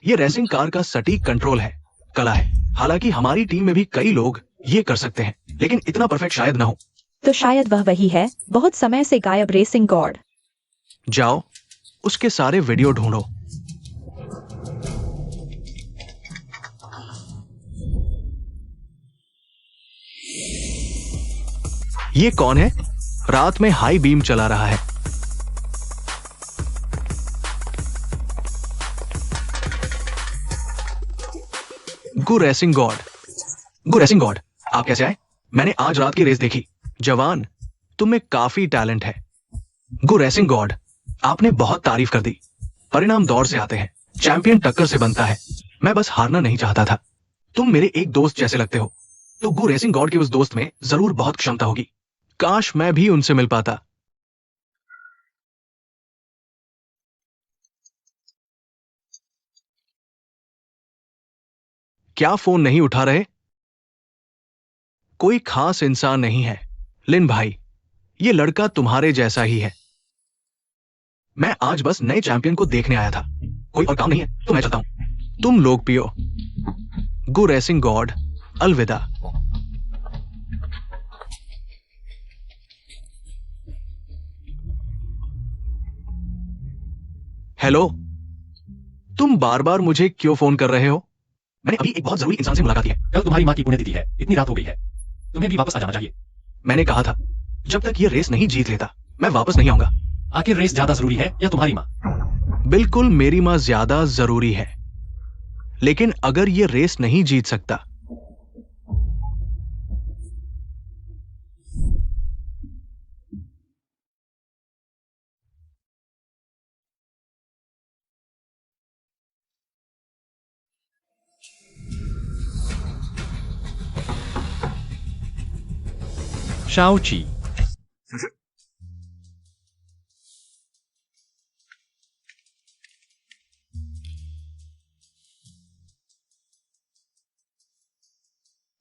यह रेसिंग कार का सटीक कंट्रोल है, कला है। हालांकि हमारी टीम में भी कई लोग ये कर सकते हैं, लेकिन इतना परफेक्ट शायद ना हो। तो शायद वह वही है, बहुत समय से गायब रेसिंग गॉड। जाओ, उसके सारे वीडियो ढूंढो। ये कौन है? रात में हाई बीम चला रहा है। गु रेसिंग गॉड, गु रेसिंग गॉड, आप कैसे आए? मैंने आज रात की रेस देखी। जवान, तुम में काफी टैलेंट है। गु रेसिंग गॉड, आपने बहुत तारीफ कर दी। परिणाम दौड़ से आते हैं, चैंपियन टक्कर से बनता है। मैं बस हारना नहीं चाहता था। तुम मेरे एक दोस्त जैसे लगते हो, तो गु रेसिंग गॉड के उस दोस्त में जरूर बहुत क्षमता होगी। काश मैं भी उनसे मिल पाता। क्या फोन नहीं उठा रहे? कोई खास इंसान नहीं है लिन भाई, ये लड़का तुम्हारे जैसा ही है। मैं आज बस नए चैंपियन को देखने आया था, कोई और काम नहीं है तो मैं चलता हूं। तुम लोग पियो। गु रेसिंग गॉड, अलविदा। हेलो, तुम बार बार मुझे क्यों फोन कर रहे हो? मैंने अभी एक बहुत जरूरी इंसान से मुलाकात की है। कल तुम्हारी मां की पुण्यतिथि है, इतनी रात हो गई है, तुम्हें भी वापस आ जाना चाहिए। मैंने कहा था, जब तक ये रेस नहीं जीत लेता मैं वापस नहीं आऊंगा। आखिर रेस ज्यादा जरूरी है या तुम्हारी मां? बिल्कुल मेरी मां ज्यादा जरूरी है, लेकिन अगर ये रेस नहीं जीत सकता शाओची,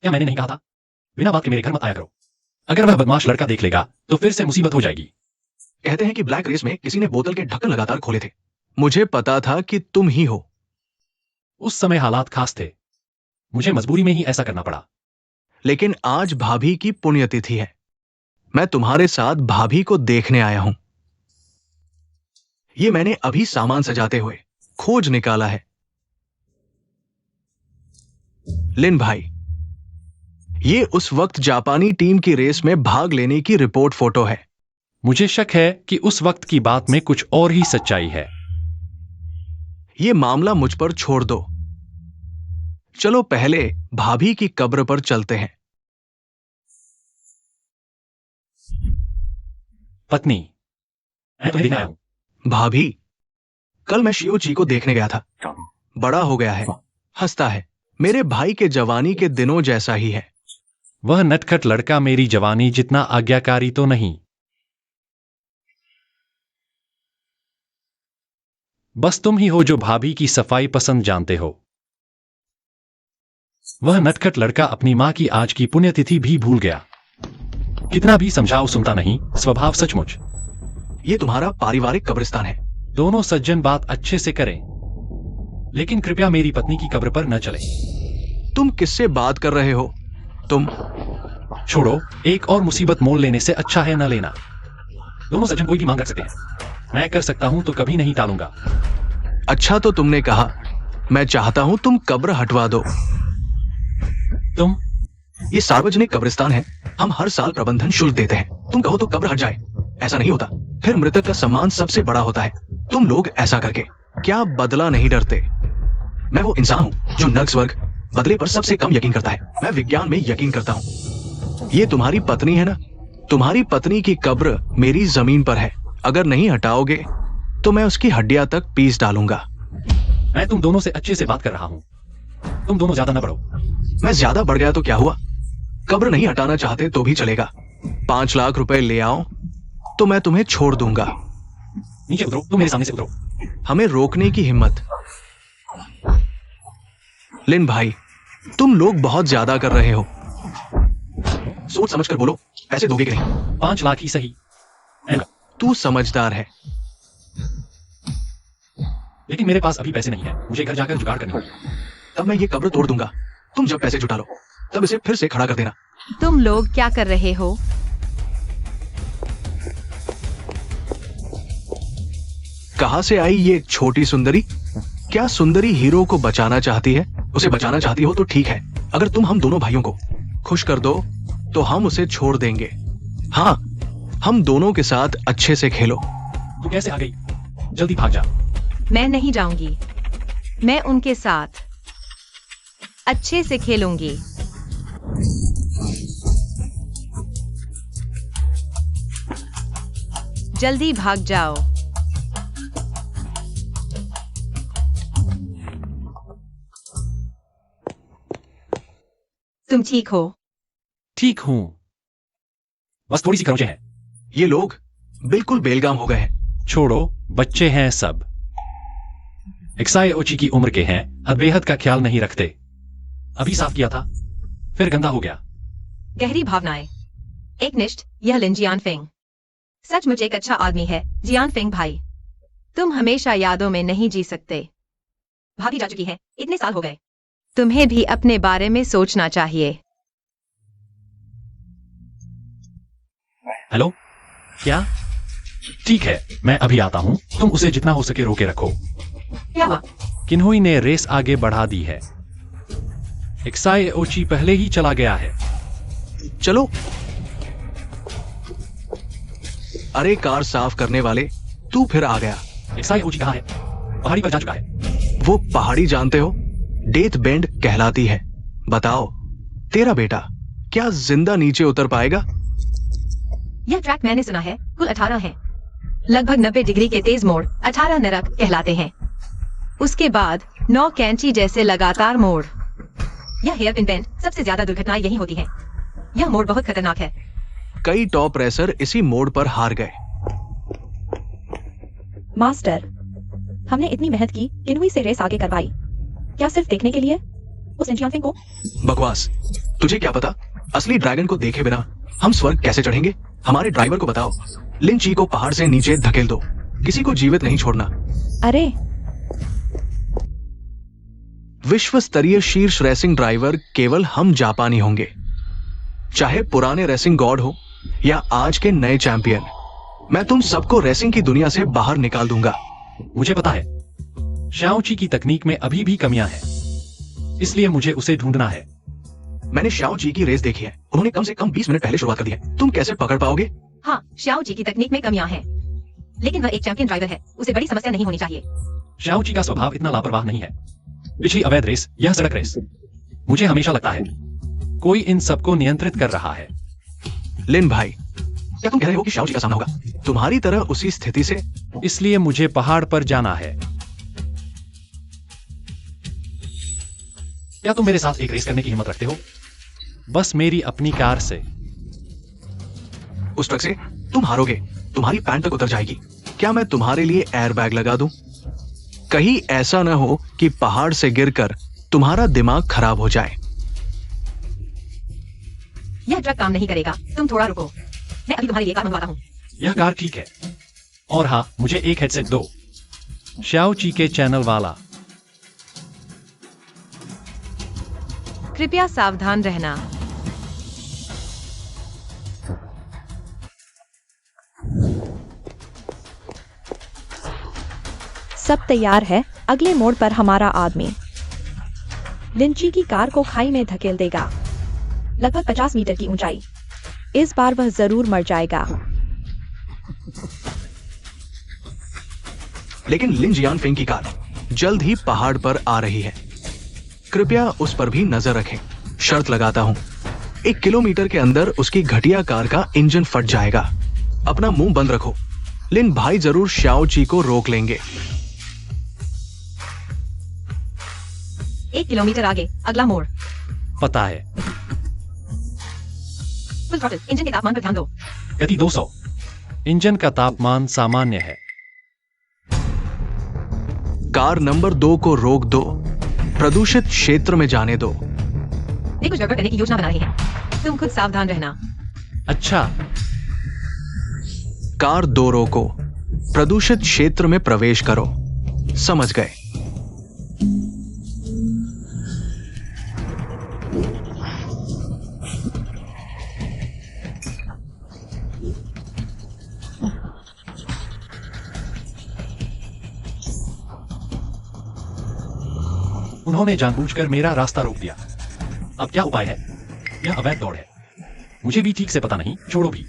क्या मैंने नहीं कहा था? बिना बात के मेरे घर मत आया करो। अगर वह बदमाश लड़का देख लेगा तो फिर से मुसीबत हो जाएगी। कहते हैं कि ब्लैक रेस में किसी ने बोतल के ढक्कन लगातार खोले थे। मुझे पता था कि तुम ही हो। उस समय हालात खास थे, मुझे मजबूरी में ही ऐसा करना पड़ा। लेकिन आज भाभी की पुण्यतिथि है, मैं तुम्हारे साथ भाभी को देखने आया हूं। ये मैंने अभी सामान सजाते हुए खोज निकाला है। लिन भाई, ये उस वक्त जापानी टीम की रेस में भाग लेने की रिपोर्ट फोटो है। मुझे शक है कि उस वक्त की बात में कुछ और ही सच्चाई है। ये मामला मुझ पर छोड़ दो। चलो पहले भाभी की कब्र पर चलते हैं। पत्नी, मैं तुम्हें देखने आया हूं। भाभी, कल मैं शियोची को देखने गया था। बड़ा हो गया है, हंसता है, मेरे भाई के जवानी के दिनों जैसा ही है। वह नटखट लड़का मेरी जवानी जितना आज्ञाकारी तो नहीं। बस तुम ही हो जो भाभी की सफाई पसंद जानते हो। वह नटखट लड़का अपनी मां की आज की पुण्यतिथि भी भूल गया। कितना भी समझाओ सुनता नहीं, स्वभाव सचमुच। ये तुम्हारा पारिवारिक कब्रिस्तान है। दोनों सज्जन बात अच्छे से करें, लेकिन कृपया मेरी पत्नी की कब्र पर न चले। तुम किससे बात कर रहे हो? तुम छोड़ो, एक और मुसीबत मोल लेने से अच्छा है न लेना। दोनों सज्जन कोई भी मांग रख सकते हैं। मैं कर सकता हूं तो कभी नहीं टालूंगा। अच्छा तो तुमने कहा, मैं चाहता हूं तुम कब्र हटवा दो। तुम ये सार्वजनिक कब्रिस्तान है, हम हर साल प्रबंधन शुल्क देते हैं। तुम कहो तो कब्र हट जाए, ऐसा नहीं होता। फिर मृतक का सम्मान सबसे बड़ा होता है। तुम लोग ऐसा करके क्या बदला नहीं डरते? मैं वो इंसान हूं जो नर्क स्वर्ग बदले पर सबसे कम यकीन करता है। मैं विज्ञान में यकीन करता हूं। ये तुम्हारी पत्नी है ना? तुम्हारी पत्नी की कब्र मेरी जमीन पर है। अगर नहीं हटाओगे तो मैं उसकी हड्डियां तक पीस डालूंगा। मैं तुम दोनों से अच्छे से बात कर रहा हूं। तुम दोनों ज्यादा न बढ़ो। मैं ज्यादा बढ़ गया तो क्या हुआ? कब्र नहीं हटाना चाहते तो भी चलेगा। 5 लाख रुपए ले आओ तो मैं तुम्हें छोड़ दूंगा। नीचे उतरो, तुम मेरे सामने से उतरो। हमें रोकने की हिम्मत। लिन भाई, तुम लोग बहुत ज्यादा कर रहे हो। सोच समझकर बोलो, पैसे दोगे कि नहीं? 5 लाख ही सही। तू समझदार है। लेकिन मेरे पास अभी पैसे नहीं है, मुझे घर जाकर जुगाड़ करनी होगी। तब मैं ये कब्र तोड़ दूंगा। तुम जब पैसे जुटा लो तब इसे फिर से खड़ा कर देना। तुम लोग क्या कर रहे हो? कहां से आई ये छोटी सुंदरी? क्या सुंदरी हीरो को बचाना चाहती है? उसे बचाना चाहती हो तो ठीक है। अगर तुम हम दोनों भाइयों को खुश कर दो तो हम उसे छोड़ देंगे। हाँ, हम दोनों के साथ अच्छे से खेलो। तू कैसे आ गई? जल्दी भाग जा। मैं नहीं जाऊंगी। मैं उनके साथ अच्छे से खेलूंगी। जल्दी भाग जाओ। तुम ठीक हो? ठीक हूं, बस थोड़ी सी खरोंचे हैं। ये लोग बिल्कुल बेलगाम हो गए हैं। छोड़ो, बच्चे हैं सब। एक्साई ओची की उम्र के हैं, बेहद का ख्याल नहीं रखते। अभी साफ किया था, फिर गंदा हो गया। गहरी भावनाएं। एकनिष्ठ, यह लिन जियानफिंग सचमुच एक अच्छा आदमी है। जियानफिंग भाई, तुम हमेशा यादों में नहीं जी सकते। भाभी जा चुकी है, इतने साल हो गए। तुम्हें भी अपने बारे में सोचना चाहिए। हेलो, क्या? ठीक है, मैं अभी आता हूं। तुम उसे जितना हो सके रोके रखो। क्या हुआ? किन्हुई ने रेस आगे बढ़ा दी है। एक्साई ओची पहले ही चला गया है। चलो। अरे कार साफ करने वाले, तू फिर आ गया। एक्साई ओची कहां है? पहाड़ी पर जा चुका है। वो पहाड़ी जानते हो? डेथ बेंड कहलाती है। बताओ, तेरा बेटा क्या जिंदा नीचे उतर पाएगा? यह ट्रैक मैंने सुना है। कुल 18 है। लगभग 90 डिग्री के तेज मोड़ 18 नरक कहलाते हैं। उसके बाद 9 कैंची जैसे लगातार मोड़। यह हेयर पिन बेंड, सबसे ज्यादा दुर्घटनाएं यही होती हैं। यह मोड़ बहुत खतरनाक है। कई टॉप रेसर इसी मोड़ पर हार गए। मास्टर, हमने इतनी मेहनत की, किन्हुई से रेस आगे करवाई, क्या सिर्फ देखने के लिए उस जियानफिंग को? बकवास। तुझे क्या पता, असली ड्रैगन को देखे बिना हम स्वर्ग कैसे चढ़ेंगे? हमारे ड्राइवर को बताओ, लिन ची को पहाड़ से नीचे धकेल दो। किसी को जीवित नहीं छोड़ना। अरे, विश्व स्तरीय शीर्ष रेसिंग ड्राइवर केवल हम जापानी होंगे, चाहे पुराने रेसिंग गॉड हो या आज के नए चैंपियन। मैं तुम सबको रेसिंग की दुनिया से बाहर निकाल दूंगा। मुझे पता है, शाओची की तकनीक में अभी भी कमियां हैं, इसलिए मुझे उसे ढूंढना है। मैंने शाओ जी की रेस देखी है। उन्होंने कम से कम 20 मिनट पहले शुरुआत कर दी है। तुम कैसे पकड़ पाओगे? हाँ, श्याओ जी की तकनीक में कमियां हैं, लेकिन वह एक चैंपियन ड्राइवर है। उसे बड़ी समस्या नहीं होनी चाहिए। शाओची का स्वभाव इतना लापरवाह नहीं है। पिछली अवैध रेस, यह सड़क रेस। मुझे हमेशा लगता है कोई इन सबको नियंत्रित कर रहा है। लिन भाई, क्या तुम कह रहे हो कि शाओ जी का सामना होगा तुम्हारी तरह उसी स्थिति से? इसलिए मुझे पहाड़ पर जाना है। क्या तुम मेरे साथ एक रेस करने की हिम्मत रखते हो? बस मेरी अपनी कार से। उस ट्रक से तुम हारोगे, तुम्हारी पैंट तक उतर जाएगी। क्या मैं तुम्हारे लिए एयर बैग लगा दूं? कहीं ऐसा ना हो कि पहाड़ से गिरकर तुम्हारा दिमाग खराब हो जाए। यह ट्रक काम नहीं करेगा, तुम थोड़ा रुको, मैं अभी तुम्हारे लिए कार मंगवाता हूँ। यह कार ठीक है। और हाँ, मुझे एक हेडसेट दो। शाओ ची के चैनल वाला। कृपया सावधान रहना। सब तैयार है। अगले मोड़ पर हमारा आदमी लिंची की कार को खाई में धकेल देगा, लगभग 50 मीटर की ऊंचाई। इस बार वह जरूर मर जाएगा। लेकिन लिन जियानफिंग की कार जल्द ही पहाड़ पर आ रही है। कृपया उस पर भी नजर रखें। शर्त लगाता हूं, 1 किलोमीटर के अंदर उसकी घटिया कार का इंजन फट जाएगा। अपना मुंह बंद रखो, लिन भाई जरूर शाओ ची को रोक लेंगे। 1 किलोमीटर आगे अगला मोड़। पता है। फुल थ्रॉटल, इंजन के तापमान पर ध्यान दो। गति 200। इंजन का तापमान सामान्य है। कार नंबर 2 को रोक दो, प्रदूषित क्षेत्र में जाने दो। वे कुछ गड़बड़ करने की योजना बना रहे हैं, तुम खुद सावधान रहना। अच्छा, कार 2 रोको, प्रदूषित क्षेत्र में प्रवेश करो। समझ गए? उन्होंने जानबूझकर मेरा रास्ता रोक दिया। अब क्या उपाय है? यह अवैध दौड़ है। मुझे भी ठीक से पता नहीं, छोड़ो भी।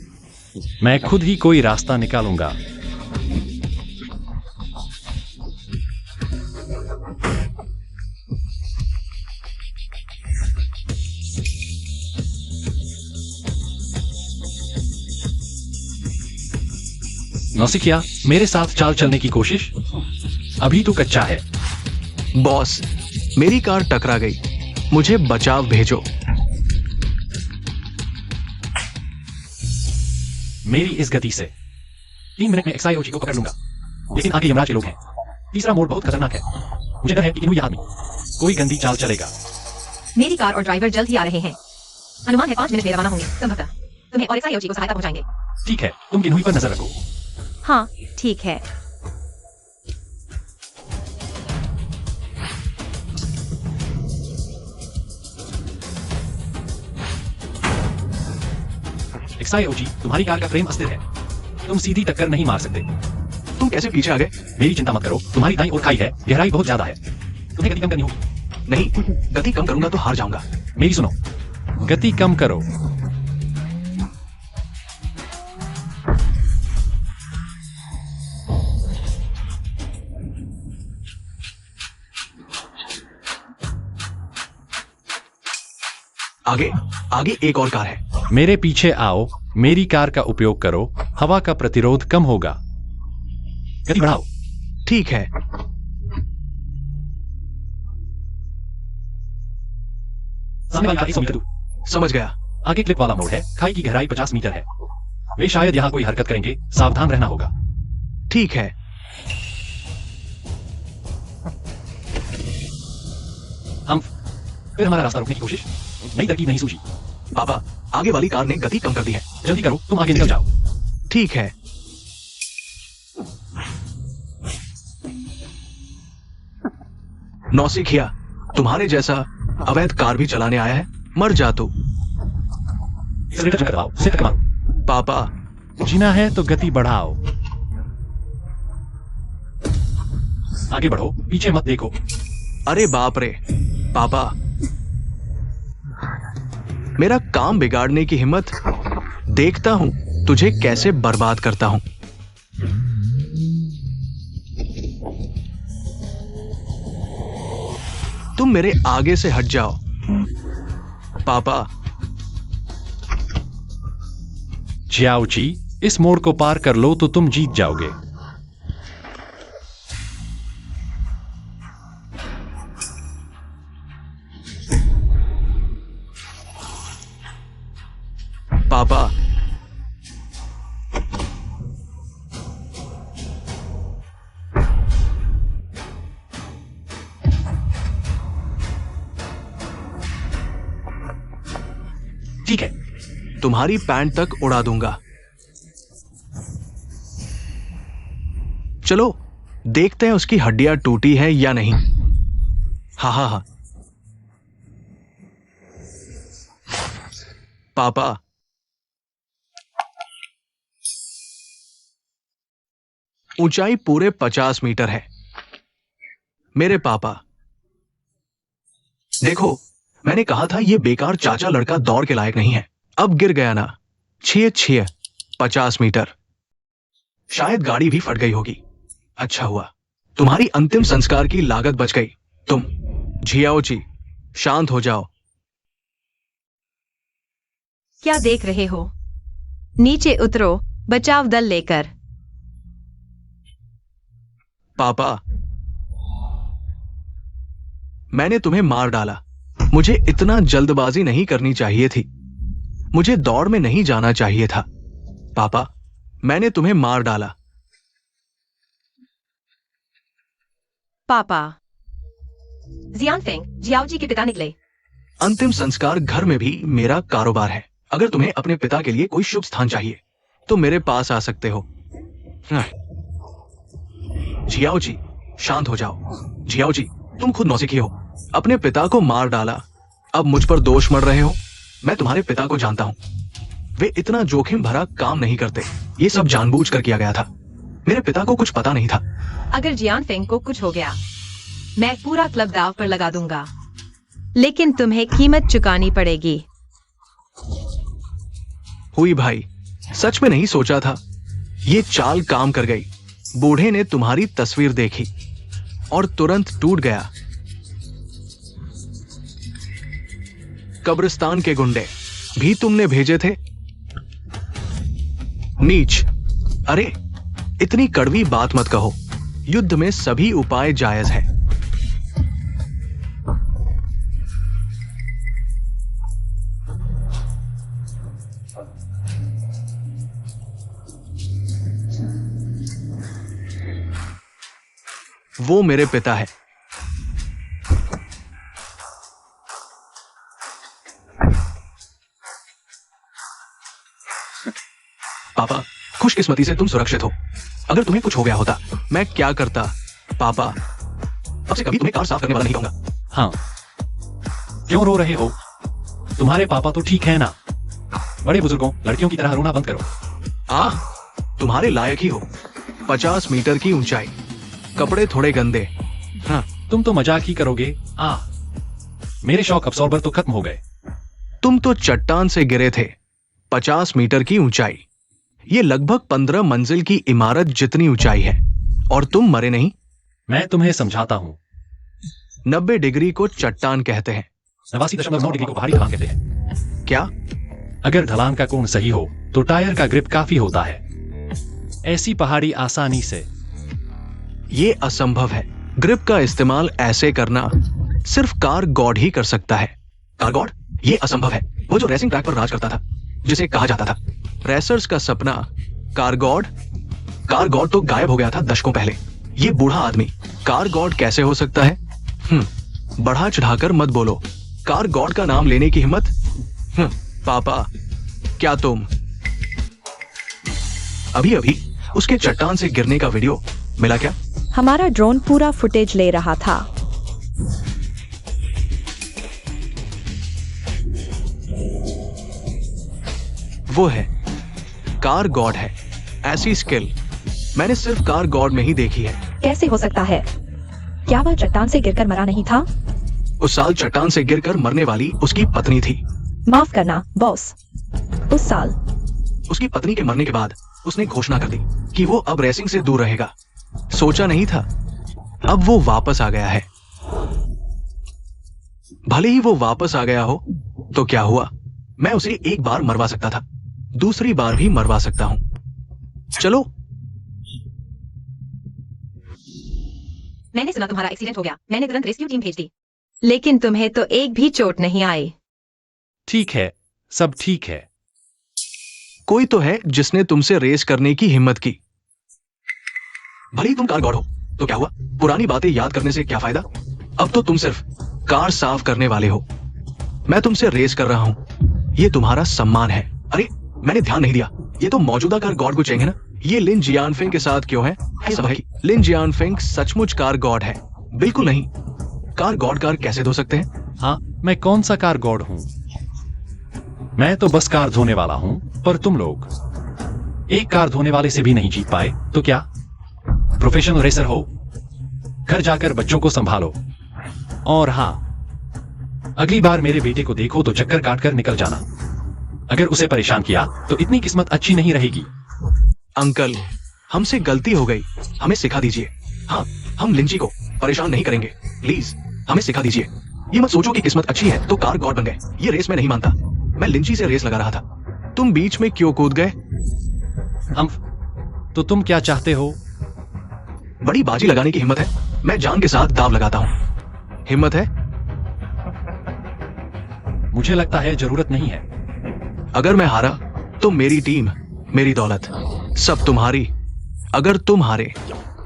मैं खुद ही कोई रास्ता निकालूंगा। नौसिखिया, मेरे साथ चाल चलने की कोशिश। अभी तो कच्चा है। बॉस, मेरी कार टकरा गई, मुझे बचाव भेजो। मेरी इस गति से 3 मिनट में एक्साईओजी को पकड़ लूंगा, लेकिन आगे यमराज के लोग हैं। तीसरा मोड़ बहुत खतरनाक है। मुझे डर है कि यह आदमी कोई गंदी चाल चलेगा। मेरी कार और ड्राइवर जल्द ही आ रहे हैं। अनुमान है 5 मिनट में रवाना होंगे। संभवतः तुम्हें और एक्साईओजी को सहायता पहुंचाएंगे। ठीक है, तुम किन्हुई पर नजर रखो। हाँ, ठीक है। एक्साईओजी, तुम्हारी कार का फ्रेम अस्थिर है। तुम सीधी टक्कर नहीं मार सकते। तुम कैसे पीछे आ गए? मेरी चिंता मत करो, तुम्हारी दाईं ओर खाई है, गहराई बहुत ज्यादा है। तुम्हें गति कम करनी होगी। नहीं, गति कम करूंगा तो हार जाऊंगा। मेरी सुनो, गति कम करो। आगे आगे एक और कार है। मेरे पीछे आओ, मेरी कार का उपयोग करो, हवा का प्रतिरोध कम होगा। गति बढ़ाओ। ठीक है। सामने वाली कार 100 मीटर दूर। समझ गया। आगे क्लिप वाला मोड़ है, खाई की गहराई 50 मीटर है। वे शायद यहाँ कोई हरकत करेंगे, सावधान रहना होगा। ठीक है। हम फिर हमारा रास्ता रोकने की कोशिश, नई तरकीब नहीं सूझी। पापा, आगे वाली कार ने गति कम कर दी है। जल्दी करो, तुम आगे निकल जाओ। ठीक है। नौसिखिया, तुम्हारे जैसा अवैध कार भी चलाने आया है? मर जा तू। एक्सीलरेटर जगह दबाओ, सिर तक मारो। पापा, जीना है तो गति बढ़ाओ। आगे बढ़ो, पीछे मत देखो। अरे बाप रे। पापा, मेरा काम बिगाड़ने की हिम्मत। देखता हूं तुझे कैसे बर्बाद करता हूं। तुम मेरे आगे से हट जाओ। पापा, जियाओ जी, इस मोड़ को पार कर लो तो तुम जीत जाओगे। पापा, ठीक है, तुम्हारी पैंट तक उड़ा दूंगा। चलो देखते हैं उसकी हड्डियां टूटी है या नहीं। हा हा हा। पापा, ऊंचाई पूरे 50 मीटर है। मेरे पापा, देखो, मैंने कहा था ये बेकार चाचा लड़का दौड़ के लायक नहीं है। अब गिर गया ना। 6 50 मीटर। शायद गाड़ी भी फट गई होगी। अच्छा हुआ तुम्हारी अंतिम संस्कार की लागत बच गई। तुम झियाओ जी, शांत हो जाओ। क्या देख रहे हो? नीचे उतरो, बचाव दल लेकर। पापा, मैंने तुम्हें मार डाला। मुझे इतना जल्दबाजी नहीं करनी चाहिए थी। मुझे दौड़ में नहीं जाना चाहिए था। पापा, मैंने तुम्हें मार डाला। पापा, जियानफेंग जियाओ जी के पिता निकले। अंतिम संस्कार घर में भी मेरा कारोबार है। अगर तुम्हें अपने पिता के लिए कोई शुभ स्थान चाहिए तो मेरे पास आ सकते हो। जियाओ जी, शांत हो जाओ। जियाओ जी, तुम खुद नौसिखी हो। अपने पिता को मार डाला, अब मुझ पर दोष मढ़ रहे हो। मैं तुम्हारे पिता को जानता हूं। वे इतना जोखिम भरा काम नहीं करते। ये सब जानबूझकर किया गया था। मेरे पिता को कुछ पता नहीं था। अगर जियानफेंग को कुछ हो गया, मैं पूरा क्लब दाव पर लगा दूंगा। लेकिन तुम्हें कीमत चुकानी पड़ेगी। हुई भाई, सच में नहीं सोचा था। ये चाल काम कर गई। बूढ़े ने तुम्हारी तस्वीर देखी और तुरंत टूट गया। कब्रिस्तान के गुंडे भी तुमने भेजे थे। नीच। अरे, इतनी कड़वी बात मत कहो। युद्ध में सभी उपाय जायज है। वो मेरे पिता है। पापा, खुशकिस्मती से तुम सुरक्षित हो। अगर तुम्हें कुछ हो गया होता, मैं क्या करता? पापा, अब से कभी तुम्हें कार साफ करने वाला नहीं कहूंगा। हाँ, क्यों रो रहे हो? तुम्हारे पापा तो ठीक है ना? बड़े बुजुर्गों, लड़कियों की तरह रोना बंद करो। तुम्हारे लायक ही हो। 50 मीटर की ऊंचाई, कपड़े थोड़े गंदे। हाँ, तुम तो मजाक ही करोगे। मेरे शॉक अब्सॉर्बर तो खत्म हो गए। तुम तो चट्टान से गिरे थे। 50 मीटर की ऊंचाई, ये लगभग 15 मंजिल की इमारत जितनी ऊंचाई है, और तुम मरे नहीं। मैं तुम्हें समझाता हूँ। 90 डिग्री को चट्टान कहते हैं। 89.9 डिग्री को पहाड़ी ढलान कहते हैं। क्या? अगर ढलान का कोण सही हो तो टायर का ग्रिप काफी होता है। ऐसी पहाड़ी आसानी से। ये असंभव है। ग्रिप का इस्तेमाल ऐसे करना सिर्फ कार गॉड ही कर सकता है। Car God? ये असंभव है। वो जो रेसिंग ट्रैक पर राज करता था, जिसे कहा जाता था रेसर्स का सपना। कार गॉड तो गायब हो गया था दशकों पहले। ये बूढ़ा आदमी कार गॉड कैसे हो सकता है? बढ़ा चढ़ाकर मत बोलो। कार गॉड का नाम लेने की हिम्मत? पापा, क्या तुम अभी उसके चट्टान से गिरने का वीडियो मिला क्या? हमारा ड्रोन पूरा फुटेज ले रहा था। वो है, कार गॉड है। ऐसी स्किल मैंने सिर्फ कार गॉड में ही देखी है। कैसे हो सकता है? क्या वह चट्टान से गिरकर मरा नहीं था? उस साल चट्टान से गिरकर मरने वाली उसकी पत्नी थी। माफ करना बॉस, उस साल उसकी पत्नी के मरने के बाद उसने घोषणा कर दी कि वो अब रेसिंग से दूर रहेगा। सोचा नहीं था, अब वो वापस आ गया है। भले ही वो वापस आ गया हो तो क्या हुआ, मैं उसे एक बार मरवा सकता था, दूसरी बार भी मरवा सकता हूं। चलो। मैंने सुना तुम्हारा एक्सीडेंट हो गया। मैंने तुरंत रेस्क्यू टीम भेज दी, लेकिन तुम्हें तो एक भी चोट नहीं आई। ठीक है, सब ठीक है। कोई तो है जिसने तुमसे रेस करने की हिम्मत की। भले ही तुम कार गॉड हो तो क्या हुआ? पुरानी बातें याद करने से क्या फायदा? अब तो तुम सिर्फ कार साफ करने वाले हो। मैं तुमसे रेस कर रहा हूं, ये तुम्हारा सम्मान है। अरे मैंने ध्यान नहीं दिया, ये तो मौजूदा कार गॉड को चाहिए ना। ये लिन जियानफेंग के साथ क्यों है? सब है। लिन जियानफेंग सचमुच कार गॉड है? बिल्कुल नहीं। कार गॉड कार कैसे धो सकते हैं? हाँ, मैं कौन सा कार गॉड हूं? मैं तो बस कार धोने वाला हूं, पर तुम लोग एक कार धोने वाले से भी नहीं जीत पाए तो क्या प्रोफेशनल रेसर हो? घर जाकर बच्चों को संभालो। और हाँ, अगली बार मेरे बेटे को देखो तो चक्कर काटकर निकल जाना। अगर उसे परेशान किया तो इतनी किस्मत अच्छी नहीं रहेगी। अंकल, हमसे गलती हो गई, हमें सिखा दीजिए। हाँ, हम लिंची को परेशान नहीं करेंगे। प्लीज हमें सिखा दीजिए। ये मत सोचो कि किस्मत अच्छी है तो कार गॉड बन गए। ये रेस में नहीं मानता। मैं लिंची से रेस लगा रहा था। तुम बीच में क्यों कूद गए? हम तो तुम क्या चाहते हो? बड़ी बाजी लगाने की हिम्मत है? मैं जान के साथ दाव लगाता हूं। हिम्मत है? मुझे लगता है जरूरत नहीं है। अगर मैं हारा तो मेरी टीम, मेरी दौलत सब तुम्हारी। अगर तुम हारे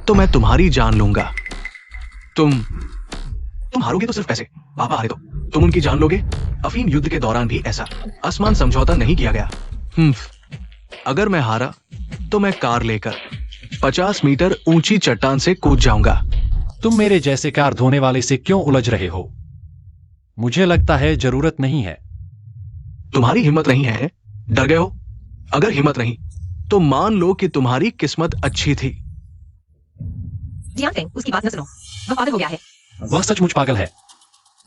तो मैं तुम्हारी जान लूंगा। तुम हारोगे तो सिर्फ पैसे। पापा हारे तो तुम उनकी जान लोगे। अफीम युद्ध के दौरान भी ऐसा आसमान समझौता नहीं किया गया। अगर मैं हारा तो मैं कार लेकर 50 मीटर ऊंची चट्टान से कूद जाऊंगा। तुम मेरे जैसे कार धोने वाले से क्यों उलझ रहे हो? मुझे लगता है जरूरत नहीं है। तुम्हारी हिम्मत नहीं है? डर गए हो? अगर हिम्मत नहीं तो मान लो कि तुम्हारी किस्मत अच्छी थी। जियानफेंग, उसकी बात न सुनो, वह पागल हो गया है। वह सचमुच पागल है।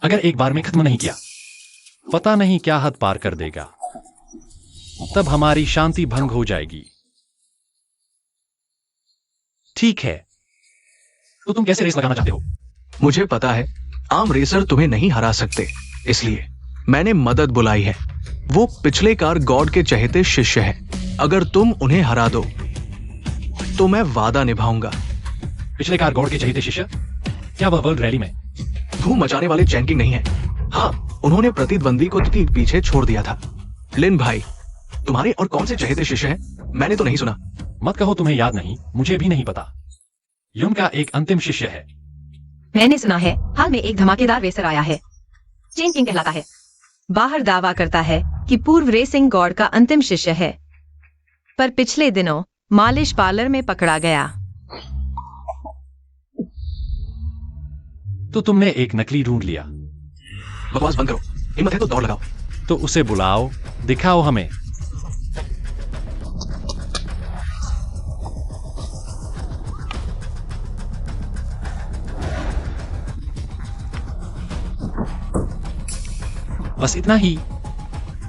अगर एक बार में खत्म नहीं किया, पता नहीं क्या हद पार कर देगा। तब हमारी शांति भंग हो जाएगी। ठीक है, तो तुम कैसे रेस लगाना चाहते हो? मुझे पता है आम रेसर तुम्हें नहीं हरा सकते, इसलिए मैंने मदद बुलाई है। वो पिछले कार गॉड के चहेते शिष्य हैं। अगर तुम उन्हें हरा दो तो मैं वादा निभाऊंगा। पिछले कार गॉड के चहेते शिष्य? क्या वह वर्ल्ड रैली में धूम मचाने वाले चैन किंग नहीं है? हाँ, उन्होंने प्रतिद्वंदी को पीछे छोड़ दिया था। लिन भाई, तुम्हारे और कौन से चहेते शिष्य हैं? मैंने तो नहीं सुना। मत कहो तुम्हें याद नहीं, मुझे भी नहीं पता। युन का एक अंतिम शिष्य है। मैंने सुना है हाल में एक धमाकेदार रेसर आया है, चेन किंग कहलाता है। बाहर दावा करता है कि पूर्व रेसिंग गॉड का अंतिम शिष्य है, पर पिछले दिनों मालिश पार्लर में पकड़ा गया। तो तुमने एक नकली ढूंढ लिया। बकवास बंद करो। हिम्मत है तो दौड़ लगाओ। तो उसे बुलाओ, दिखाओ हमें। बस इतना ही।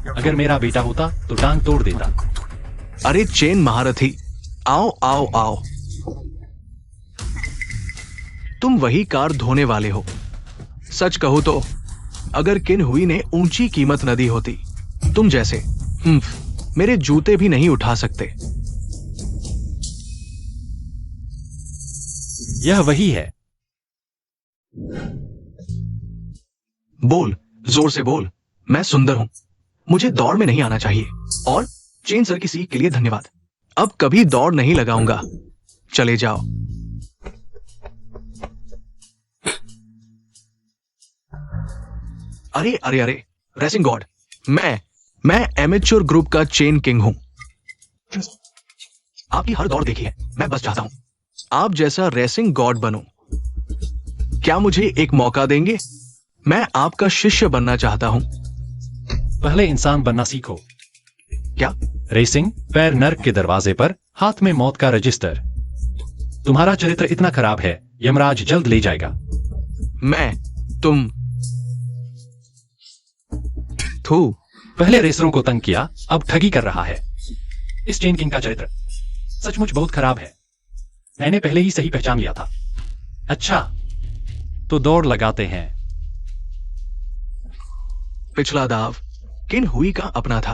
अगर मेरा बेटा होता तो टांग तोड़ देता। अरे चेन महारथी, आओ आओ आओ। तुम वही कार धोने वाले हो। सच कहो तो अगर किन हुई ने ऊंची कीमत न दी होती, तुम जैसे मेरे जूते भी नहीं उठा सकते। यह वही है। बोल, जोर से बोल। मैं सुंदर हूं, मुझे दौड़ में नहीं आना चाहिए। और चेन सर की सीख के लिए धन्यवाद। अब कभी दौड़ नहीं लगाऊंगा। चले जाओ। अरे अरे अरे, रेसिंग गॉड, मैं एमेच्योर ग्रुप का चेन किंग हूं। आपकी हर दौड़ देखी है। मैं बस चाहता हूं आप जैसा रेसिंग गॉड बनूं। क्या मुझे एक मौका देंगे? मैं आपका शिष्य बनना चाहता हूं। पहले इंसान बनना सीखो। क्या? रेसिंग पैर नर्क के दरवाजे पर, हाथ में मौत का रजिस्टर। तुम्हारा चरित्र इतना खराब है, यमराज जल्द ले जाएगा। तुम थू। पहले रेसरों को तंग किया, अब ठगी कर रहा है। इस चेन किंग का चरित्र सचमुच बहुत खराब है। मैंने पहले ही सही पहचान लिया था। अच्छा, तो दौड़ लगाते हैं। पिछला दाव किन हुई का अपना था।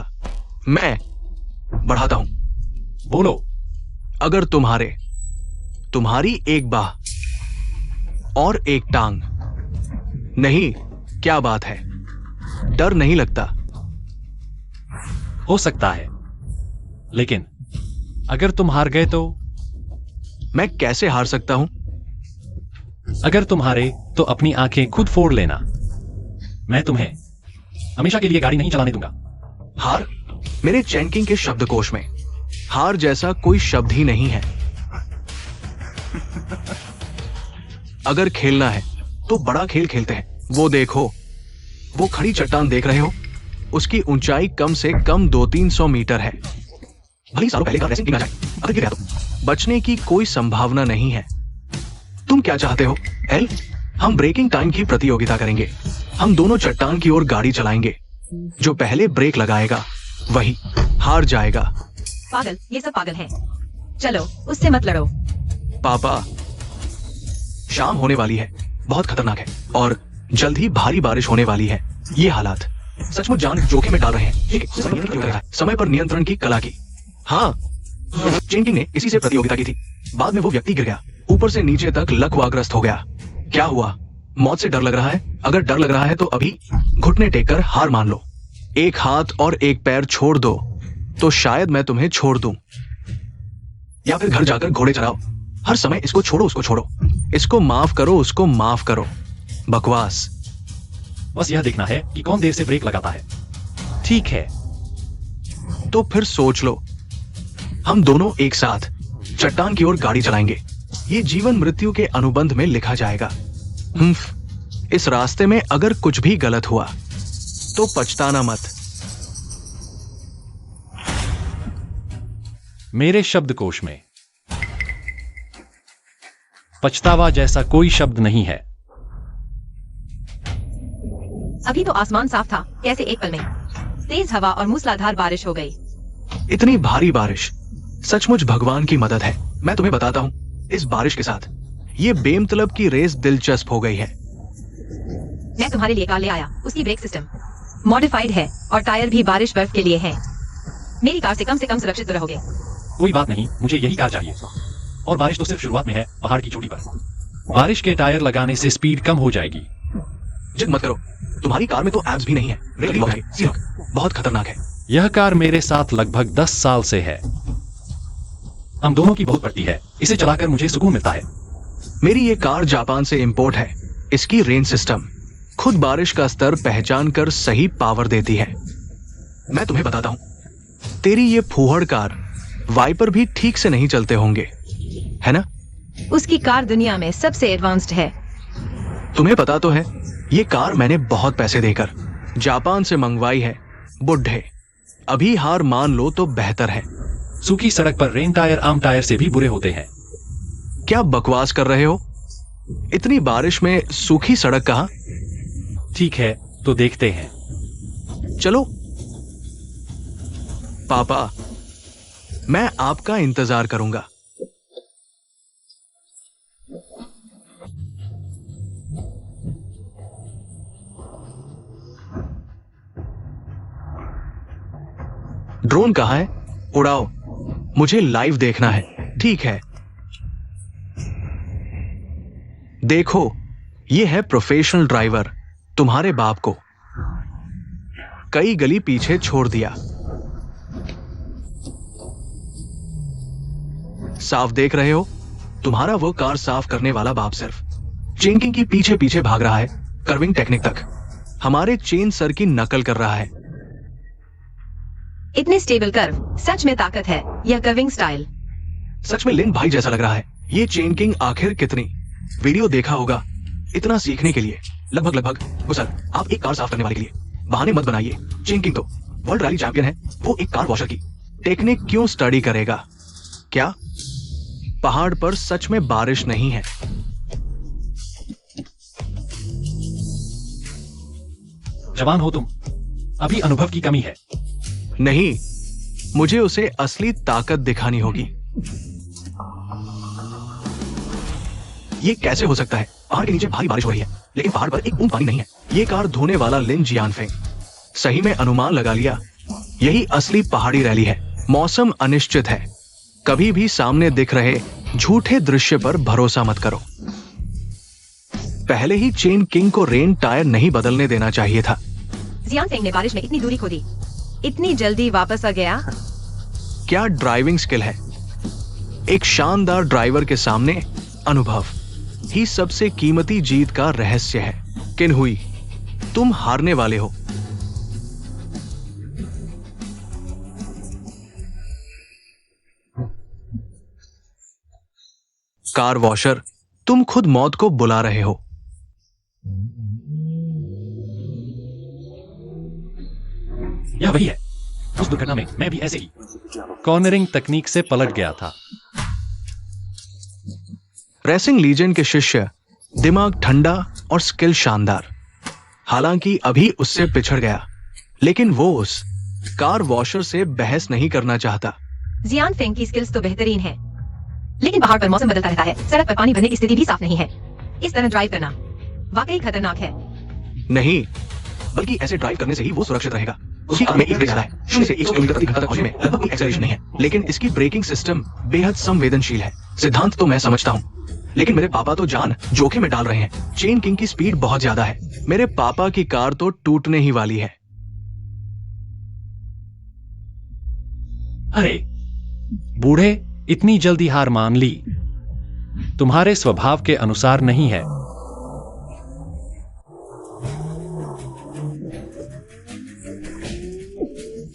बढ़ाता हूं। बोलो। अगर तुम्हारी एक बाह और एक टांग। नहीं, क्या बात है, डर नहीं लगता? हो सकता है, लेकिन अगर तुम हार गए तो? मैं कैसे हार सकता हूं? अगर तुम हारे तो अपनी आंखें खुद फोड़ लेना। मैं तुम्हें हमेशा के लिए गाड़ी नहीं चलाने दूंगा। हार? मेरे चैनकिंग के शब्दकोश में हार जैसा कोई शब्द ही नहीं है। अगर खेलना है तो बड़ा खेल खेलते हैं। वो देखो, वो खड़ी चट्टान देख रहे हो? उसकी ऊंचाई कम से कम 200-300 मीटर है। भली सालों पहले का रेसिंग टीम आ जाए, अगर गिर गया तो बचने की कोई संभावना नहीं है। तुम क्या चाहते हो एल? हम ब्रेकिंग टाइम की प्रतियोगिता करेंगे। हम दोनों चट्टान की ओर गाड़ी चलाएंगे। जो पहले ब्रेक लगाएगा वही हार जाएगा। पागल, ये सब पागल हैं। चलो, उससे मत लड़ो। पापा, शाम होने वाली है, बहुत खतरनाक है, और जल्द ही भारी बारिश होने वाली है। ये हालात सचमुच जान जोखिम में डाल रहे हैं। ठीक है, समय पर नियंत्रण की कला की। हाँ, चेंकिंग ने इसी से प्रतियोगिता की थी। बाद में वो व्यक्ति गिर गया, ऊपर से नीचे तक लकवाग्रस्त हो गया। क्या हुआ? मौत से डर लग रहा है? अगर डर लग रहा है तो अभी घुटने टेककर हार मान लो। एक हाथ और एक पैर छोड़ दो तो शायद मैं तुम्हें छोड़ दूं, या फिर घर जाकर घोड़े चराओ। हर समय इसको छोड़ो, उसको छोड़ो, इसको माफ करो, उसको माफ करो। बकवास। बस यह देखना है कि कौन देर से ब्रेक लगाता है। ठीक है, तो फिर सोच लो, हम दोनों एक साथ चट्टान की ओर गाड़ी चलाएंगे। ये जीवन मृत्यु के अनुबंध में लिखा जाएगा। इस रास्ते में अगर कुछ भी गलत हुआ तो पछताना मत। मेरे शब्दकोश में पछतावा जैसा कोई शब्द नहीं है। अभी तो आसमान साफ था, कैसे एक पल में तेज हवा और मूसलाधार बारिश हो गई। इतनी भारी बारिश सचमुच भगवान की मदद है। मैं तुम्हें बताता हूं, इस बारिश के साथ ये बेमतलब की रेस दिलचस्प हो गई है। मैं तुम्हारे लिए कार ले आया। उसकी ब्रेक सिस्टम मॉडिफाइड है और टायर भी बारिश बर्फ के लिए हैं। मेरी कार से कम सुरक्षित तो रहोगे। कोई बात नहीं, मुझे यही कार चाहिए। और बारिश तो सिर्फ शुरुआत में है, पहाड़ की चोटी पर। बारिश के टायर लगाने से स्पीड कम हो जाएगी। जिद मत करो, तुम्हारी कार में तो एब्स भी नहीं है। बहुत खतरनाक है। यह कार मेरे साथ लगभग 10 साल से है। हम दोनों की बहुत पड़ती है। इसे चलाकर मुझे सुकून मिलता है। मेरी ये कार जापान से इंपोर्ट है। इसकी रेन सिस्टम खुद बारिश का स्तर पहचान कर सही पावर देती है। मैं तुम्हें बताता हूं, तेरी ये फूहड़ कार वाइपर भी ठीक से नहीं चलते होंगे, है ना? उसकी कार दुनिया में सबसे एडवांस्ड है। तुम्हें पता तो है, ये कार मैंने बहुत पैसे देकर जापान से मंगवाई है। बुढ़े, अभी हार मान लो तो बेहतर है। सूखी सड़क पर रेन टायर आम टायर से भी बुरे होते हैं। क्या बकवास कर रहे हो? इतनी बारिश में सूखी सड़क कहां? ठीक है, तो देखते हैं। चलो। पापा, मैं आपका इंतजार करूंगा। ड्रोन कहां है? उड़ाओ, मुझे लाइव देखना है। ठीक है। देखो, ये है प्रोफेशनल ड्राइवर, तुम्हारे बाप को कई गली पीछे छोड़ दिया। साफ देख रहे हो? तुम्हारा वो कार साफ करने वाला बाप सिर्फ चेंकिंग की पीछे पीछे भाग रहा है, कर्विंग टेक्निक तक हमारे चेन सर की नकल कर रहा है। इतने स्टेबल कर्व, सच में ताकत है। यह कर्विंग स्टाइल सच में लिन भाई जैसा लग रहा है। ये चेनकिंग आखिर कितनी वीडियो देखा होगा इतना सीखने के लिए? लगभग सर, आप एक कार साफ करने वाले के लिए बहाने मत बनाइए। चेनकिंग तो वर्ल्ड रैली चैंपियन है। वो एक कार वॉशर की टेक्निक क्यों स्टडी करेगा? क्या पहाड़ पर सच में बारिश नहीं है? जवान हो तुम, अभी अनुभव की कमी है। नहीं, मुझे उसे असली ताकत दिखानी होगी। ये कैसे हो सकता है? पहाड़ के नीचे भारी बारिश हो रही है, लेकिन पहाड़ पर एक बूंद पानी नहीं है। ये कार धोने वाला लिन जियानफेंग सही में अनुमान लगा लिया। यही असली पहाड़ी रैली है। मौसम अनिश्चित है, कभी भी सामने दिख रहे झूठे दृश्य पर भरोसा मत करो। पहले ही चेन किंग को रेन टायर नहीं बदलने देना चाहिए था। जियान फेंग ने बारिश में इतनी दूरी खोदी, इतनी जल्दी वापस आ गया। क्या ड्राइविंग स्किल है! एक शानदार ड्राइवर के सामने अनुभव ही सबसे कीमती जीत का रहस्य है। किन हुई, तुम हारने वाले हो। कार वॉशर, तुम खुद मौत को बुला रहे हो। यह वही है, उस दुर्घटना में मैं भी ऐसे ही कॉर्नरिंग तकनीक से पलट गया था। रेसिंग लीजेंड के शिष्य, दिमाग ठंडा और स्किल शानदार। हालांकि अभी उससे पिछड़ गया, लेकिन वो उस कार वॉशर से बहस नहीं करना चाहता। जियान फेंग की स्किल्स तो बेहतरीन है, लेकिन पहाड़ पर मौसम बदलता रहता है, सड़क पर पानी भरने की स्थिति भी साफ नहीं है। इस तरह ड्राइव करना वाकई खतरनाक है। नहीं, बल्कि ऐसे ड्राइव करने से ही वो सुरक्षित रहेगा। उसकी कार में एक ब्रेक ज्यादा है, 0 से 100 किलोमीटर प्रति घंटा तक पहुंचने में लगभग कोई एक्सेलरेशन नहीं है, लेकिन इसकी ब्रेकिंग सिस्टम बेहद संवेदनशील है। सिद्धांत तो मैं समझता हूं, लेकिन मेरे पापा तो जान जोखिम में डाल रहे हैं। चेन किंग की स्पीड बहुत ज्यादा है, मेरे पापा की कार तो टूटने ही वाली है। अरे बूढ़े, इतनी जल्दी हार मान ली, तुम्हारे स्वभाव के अनुसार नहीं है।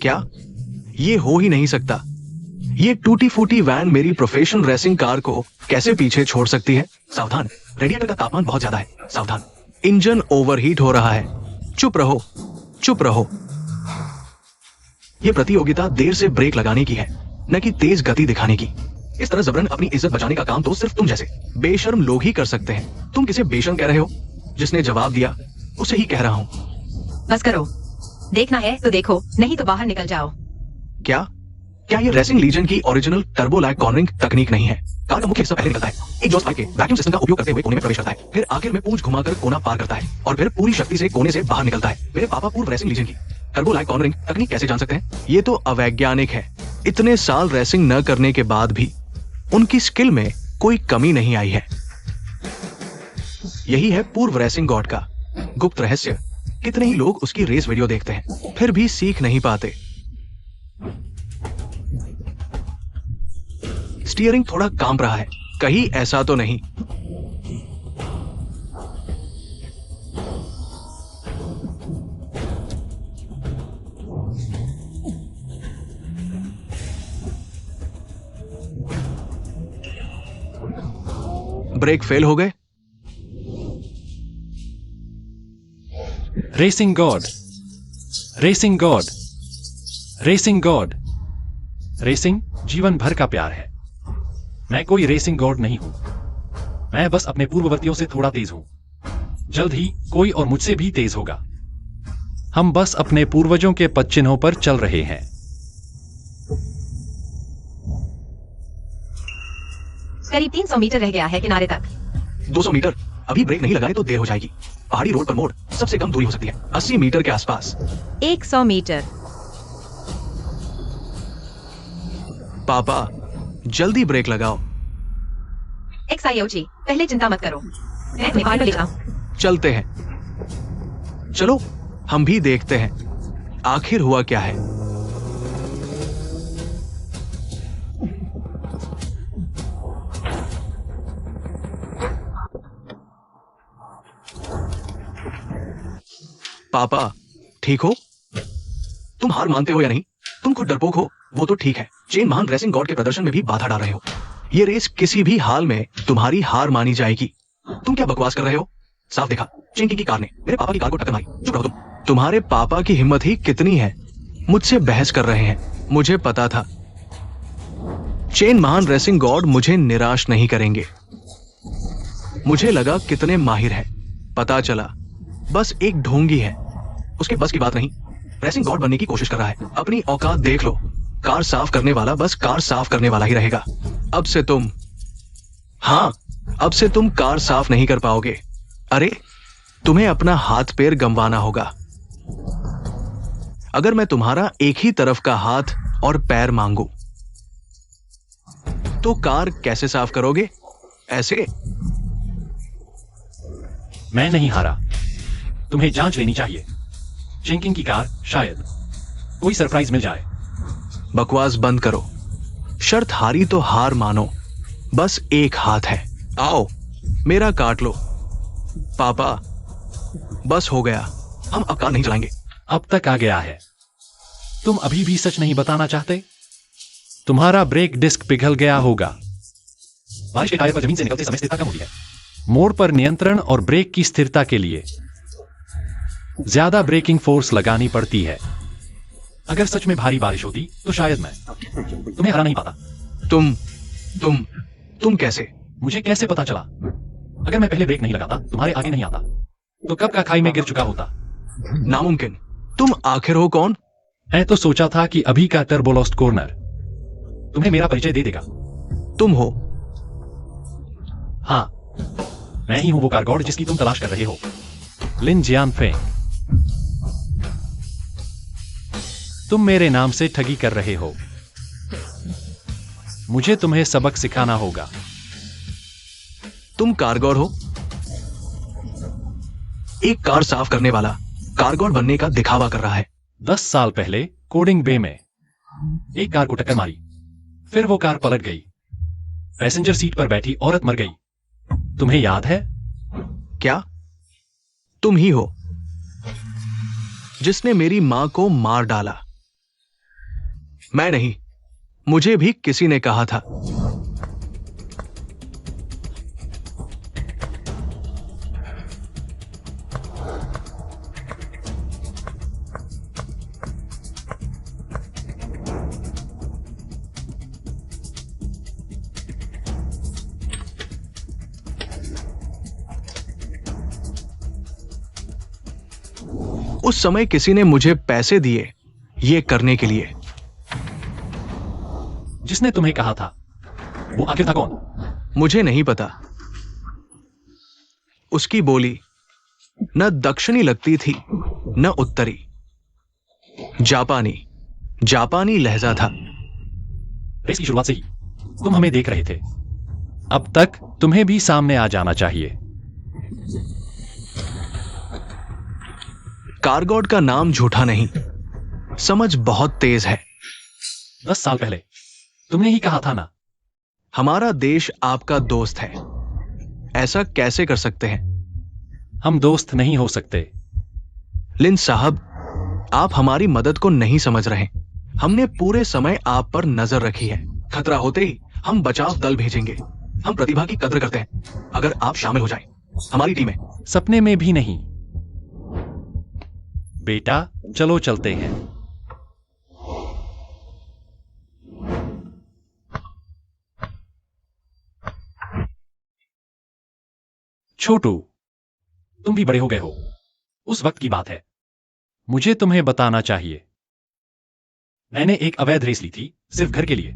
क्या ये हो ही नहीं सकता? ये टूटी फूटी वैन मेरी प्रोफेशनल रेसिंग कार को कैसे पीछे छोड़ सकती है? सावधान, रेडिएटर का तापमान बहुत ज्यादा है। सावधान, इंजन ओवरहीट हो रहा है। चुप रहो, चुप रहो। यह प्रतियोगिता देर से ब्रेक लगाने की है, न कि तेज गति दिखाने की। इस तरह जबरन अपनी इज्जत बचाने का काम तो सिर्फ तुम जैसे बेशर्म लोग ही कर सकते हैं। तुम किसे बेशर्म कह रहे हो? जिसने जवाब दिया उसे ही कह रहा हूं। बस करो, देखना है तो देखो, नहीं तो बाहर निकल जाओ। क्या ये रेसिंग लीजेंड की ओरिजिनल टर्बो लैग कॉर्नरिंग तकनीक नहीं है? कार का मुख्य हिस्सा पहले निकलता है, एग्जॉस्ट पाइप के वैक्यूम सिस्टम का उपयोग करते हुए कोने में प्रवेश करता है, फिर आखिर में पूंछ घुमाकर कोना पार करता है और फिर पूरी शक्ति से कोने से बाहर निकलता है। मेरे पापा पूर्व रेसिंग लीजेंड की टर्बो लैग कॉर्नरिंग तकनीक कैसे जान सकते हैं? ये तो अवैज्ञानिक है। इतने साल रेसिंग न करने के बाद भी उनकी स्किल में कोई कमी नहीं आई है। यही है पूर्व रेसिंग गॉड का गुप्त रहस्य। कितने ही लोग उसकी रेस वीडियो देखते हैं, फिर भी सीख नहीं पाते। स्टीयरिंग थोड़ा कांप रहा है, कहीं ऐसा तो नहीं? ब्रेक फेल हो गए? Racing God, racing God, racing God. Racing जीवन भर का प्यार है। मैं कोई रेसिंग गॉड नहीं हूं, मैं बस अपने पूर्ववर्तियों से थोड़ा तेज हूं। जल्द ही कोई और मुझसे भी तेज होगा। हम बस अपने पूर्वजों के पद चिन्हों पर चल रहे हैं। करीब 300 मीटर रह गया है किनारे तक। 200 मीटर? अभी ब्रेक नहीं लगाए तो देर हो जाएगी। पहाड़ी रोड पर मोड़ सबसे कम दूरी हो सकती है, 80 मीटर के आसपास। 100 मीटर। पापा, जल्दी ब्रेक लगाओ। XIOG, पहले चिंता मत करो, मैं तुम्हें बाहर ले जाऊं। चलते हैं, चलो हम भी देखते हैं आखिर हुआ क्या है। पापा, ठीक हो? तुम हार मानते हो या नहीं? तुम खुद डरपोक हो, वो तो ठीक है, चेन महान रेसिंग गॉड के प्रदर्शन में भी बाधा डाल रहे हो। ये रेस किसी भी हाल में तुम्हारी हार मानी जाएगी। तुम क्या बकवास कर रहे हो? साफ देखा, चेन की कार ने मेरे पापा की कार को टक्कर मारी। चुप रहो तुम। तुम्हारे पापा की हिम्मत ही कितनी है, मुझसे बहस कर रहे हैं। मुझे पता था चेन महान रेसिंग गॉड मुझे निराश नहीं करेंगे। मुझे लगा कितने माहिर हैं, पता चला बस एक ढोंगी है। उसके बस की बात नहीं, रेसिंग गॉड बनने की कोशिश कर रहा है। अपनी औकात देख लो। कार साफ करने वाला बस कार साफ करने वाला ही रहेगा। अब से तुम कार साफ नहीं कर पाओगे। अरे, तुम्हें अपना हाथ पैर गंवाना होगा। अगर मैं तुम्हारा एक ही तरफ का हाथ और पैर मांगू तो कार कैसे साफ करोगे? ऐसे? मैं नहीं हारा। तुम्हें जांच लेनी चाहिए। शेंकिंग की कार, शायद कोई सरप्राइज मिल जाए। बकवास बंद करो। शर्त हारी तो हार मानो। बस एक हाथ है। आओ, मेरा काट लो। पापा, बस हो गया। हम अब कार नहीं चलाएंगे। अब तक आ गया है। तुम अभी भी सच नहीं बताना चाहते? तुम्हारा ब्रेक डिस्क पिघल गया होगा। बारिश के टायर पर जमीन से निकलते समय स्थिरता कम होती है। मोड़ पर नियंत्रण और ब्रेक की स्थिरता के लिए ज्यादा ब्रेकिंग फोर्स लगानी पड़ती है। अगर सच में भारी बारिश होती तो शायद मैं तुम्हें हरा नहीं पाता। तुम कैसे? मुझे कैसे पता चला? अगर मैं पहले ब्रेक नहीं लगाता, तुम्हारे आगे नहीं आता, तो कब का खाई में गिर चुका होता। नामुमकिन। तुम आखिर हो कौन? मैं तो सोचा था कि अभी का टर्बोलॉस्ट कॉर्नर तुम्हें मेरा परिचय दे देगा। तुम हो? हाँ, मैं ही हूं वो कारगॉड जिसकी तुम तलाश कर रहे हो। लिन जियानफेंग। तुम मेरे नाम से ठगी कर रहे हो। मुझे तुम्हें सबक सिखाना होगा। तुम कारगॉड हो? एक कार साफ करने वाला कारगॉड बनने का दिखावा कर रहा है। 10 साल पहले कोडिंग बे में एक कार को टक्कर मारी। फिर वो कार पलट गई। पैसेंजर सीट पर बैठी औरत मर गई। तुम्हें याद है? क्या तुम ही हो जिसने मेरी मां को मार डाला? मैं नहीं, मुझे भी किसी ने कहा था। उस समय किसी ने मुझे पैसे दिए ये करने के लिए। जिसने तुम्हें कहा था वो आखिर था कौन? मुझे नहीं पता। उसकी बोली न दक्षिणी लगती थी न उत्तरी। जापानी लहजा था। रेस की शुरुआत से ही तुम हमें देख रहे थे। अब तक तुम्हें भी सामने आ जाना चाहिए। कारगॉड का नाम झूठा नहीं। समझ बहुत तेज है। 10 साल पहले तुमने ही कहा था ना। हमारा देश आपका दोस्त है। ऐसा कैसे कर सकते हैं? हम दोस्त नहीं हो सकते। लिन साहब, आप हमारी मदद को नहीं समझ रहे। हमने पूरे समय आप पर नजर रखी है। खतरा होते ही हम बचाव दल भेजेंगे। हम प्रतिभा की कद्र करते हैं। अगर आप शामिल हो जाएं, हमारी टीम में। सपने में भी नहीं। बेटा, चलो चलते हैं। छोटू, तुम भी बड़े हो गए हो। उस वक्त की बात है। मुझे तुम्हें बताना चाहिए। मैंने एक अवैध रेस ली थी, सिर्फ घर के लिए,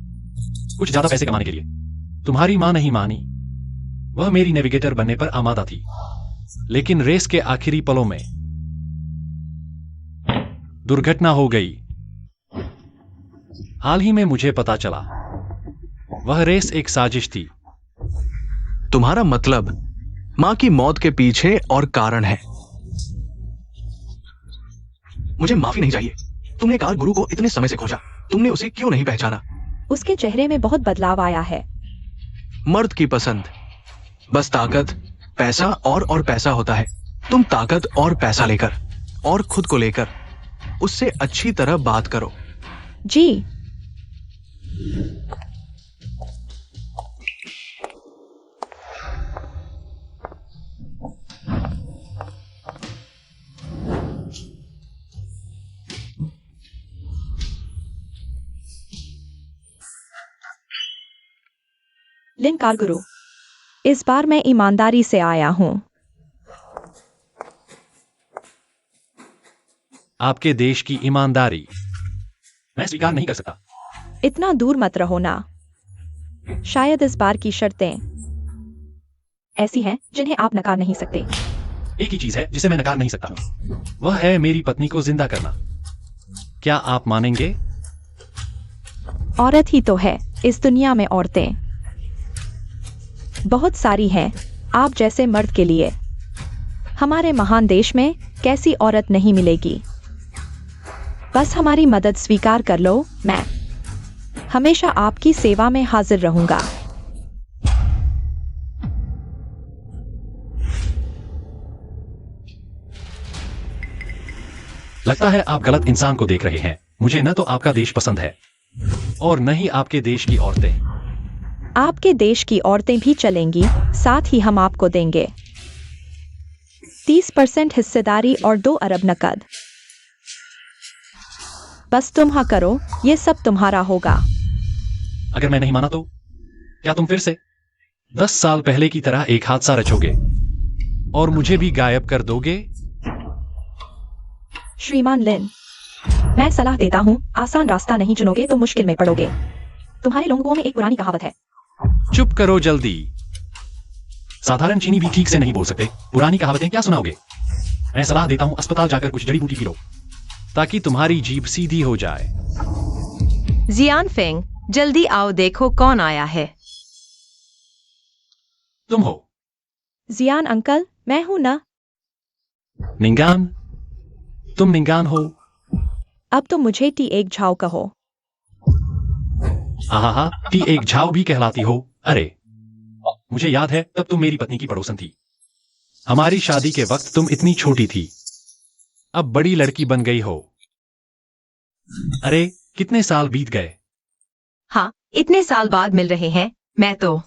कुछ ज्यादा पैसे कमाने के लिए। तुम्हारी मां नहीं मानी। वह मेरी नेविगेटर बनने पर आमादा थी। लेकिन रेस के आखिरी पलों में दुर्घटना हो गई। हाल ही में मुझे पता चला वह रेस एक साजिश थी। तुम्हारा मतलब मां की मौत के पीछे और कारण है? मुझे माफी नहीं चाहिए। तुमने कार गुरु को इतने समय से खोजा, तुमने उसे क्यों नहीं पहचाना? उसके चेहरे में बहुत बदलाव आया है। मर्द की पसंद बस ताकत, पैसा और पैसा होता है। तुम ताकत और पैसा लेकर और खुद को लेकर उससे अच्छी तरह बात करो। जी। लिन कारगुरु, इस बार मैं ईमानदारी से आया हूं। आपके देश की ईमानदारी मैं स्वीकार नहीं कर सकता। इतना दूर मत रहो ना। शायद इस बार की शर्तें ऐसी हैं जिन्हें आप नकार नहीं सकते। एक ही चीज है जिसे मैं नकार नहीं सकता, वह है मेरी पत्नी को जिंदा करना। क्या आप मानेंगे? औरत ही तो है इस दुनिया में औरतें बहुत सारी हैं आप जैसे मर्द के लिए। हमारे महान देश में कैसी औरत नहीं मिलेगी। बस हमारी मदद स्वीकार कर लो। मैं हमेशा आपकी सेवा में हाजिर रहूंगा। लगता है आप गलत इंसान को देख रहे हैं। मुझे न तो आपका देश पसंद है और न ही आपके देश की औरतें। आपके देश की औरतें भी चलेंगी, साथ ही हम आपको देंगे 30% हिस्सेदारी और 2 अरब नकद। बस तुम हाँ करो, ये सब तुम्हारा होगा। अगर मैं नहीं माना तो क्या तुम फिर से 10 साल पहले की तरह एक हादसा रचोगे और मुझे भी गायब कर दोगे? श्रीमान लिन, मैं सलाह देता हूँ, आसान रास्ता नहीं चुनोगे तो मुश्किल में पड़ोगे। तुम्हारे लोगों में एक पुरानी कहावत है। चुप करो जल्दी। साधारण चीनी भी ठीक से नहीं बोल सकते, पुरानी कहावतें क्या सुनाओगे? मैं सलाह देता हूँ अस्पताल जाकर कुछ जड़ी बूटी पी लो ताकि तुम्हारी जीभ सीधी हो जाए। जियान फेंग, जल्दी आओ, देखो कौन आया है। तुम हो? जियान अंकल, मैं हूं ना। निंगान? तुम निंगान हो? अब तो मुझे टी एक झाओ कहो। हाँ, टी एक झाओ भी कहलाती हो। अरे मुझे याद है, तब तुम मेरी पत्नी की पड़ोसन थी। हमारी शादी के वक्त तुम इतनी छोटी थी, अब बड़ी लड़की बन गई हो। अरे कितने साल बीत गए। हाँ, इतने साल बाद मिल रहे हैं। मैं तो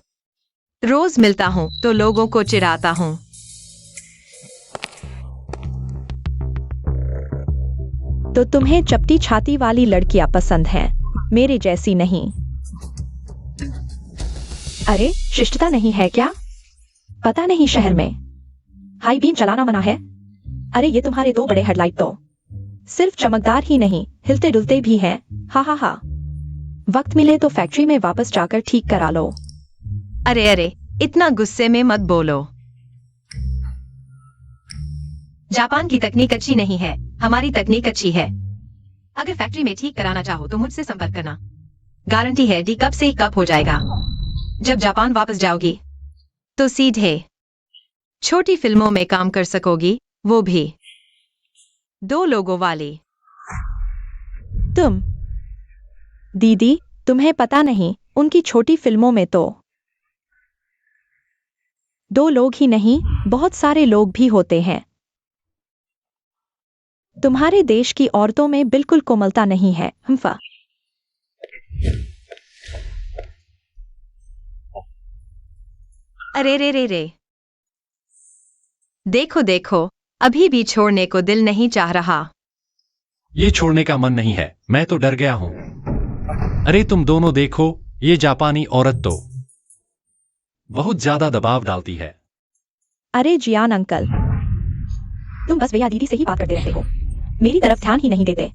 रोज मिलता हूँ तो लोगों को चिढ़ाता हूँ। तो तुम्हें चपटी छाती वाली लड़कियां पसंद हैं, मेरे जैसी नहीं। अरे शिष्टता नहीं है क्या? पता नहीं शहर में हाई बीम चलाना मना है। अरे ये तुम्हारे 2 बड़े हेडलाइट तो सिर्फ चमकदार ही नहीं, हिलते डुलते भी हैं। हा हा हा। वक्त मिले तो फैक्ट्री में वापस जाकर ठीक करा लो। अरे अरे, इतना गुस्से में मत बोलो। जापान की तकनीक अच्छी नहीं है, हमारी तकनीक अच्छी है। अगर फैक्ट्री में ठीक कराना चाहो तो मुझसे संपर्क करना। गारंटी है डी कब से ही कब हो जाएगा। जब जापान वापस जाओगी तो सीधे छोटी फिल्मों में काम कर सकोगी, वो भी 2 लोगों वाली। तुम दीदी, तुम्हें पता नहीं, उनकी छोटी फिल्मों में तो 2 लोग ही नहीं, बहुत सारे लोग भी होते हैं। तुम्हारे देश की औरतों में बिल्कुल कोमलता नहीं है। हम्फा। अरे रे रे रे, देखो देखो, अभी भी छोड़ने को दिल नहीं चाह रहा। ये छोड़ने का मन नहीं है, मैं तो डर गया हूं। अरे तुम दोनों देखो, ये जापानी औरत तो बहुत ज्यादा दबाव डालती है। अरे जियान अंकल, तुम बस भैया दीदी से ही बात करते रहते हो, मेरी तरफ ध्यान ही नहीं देते।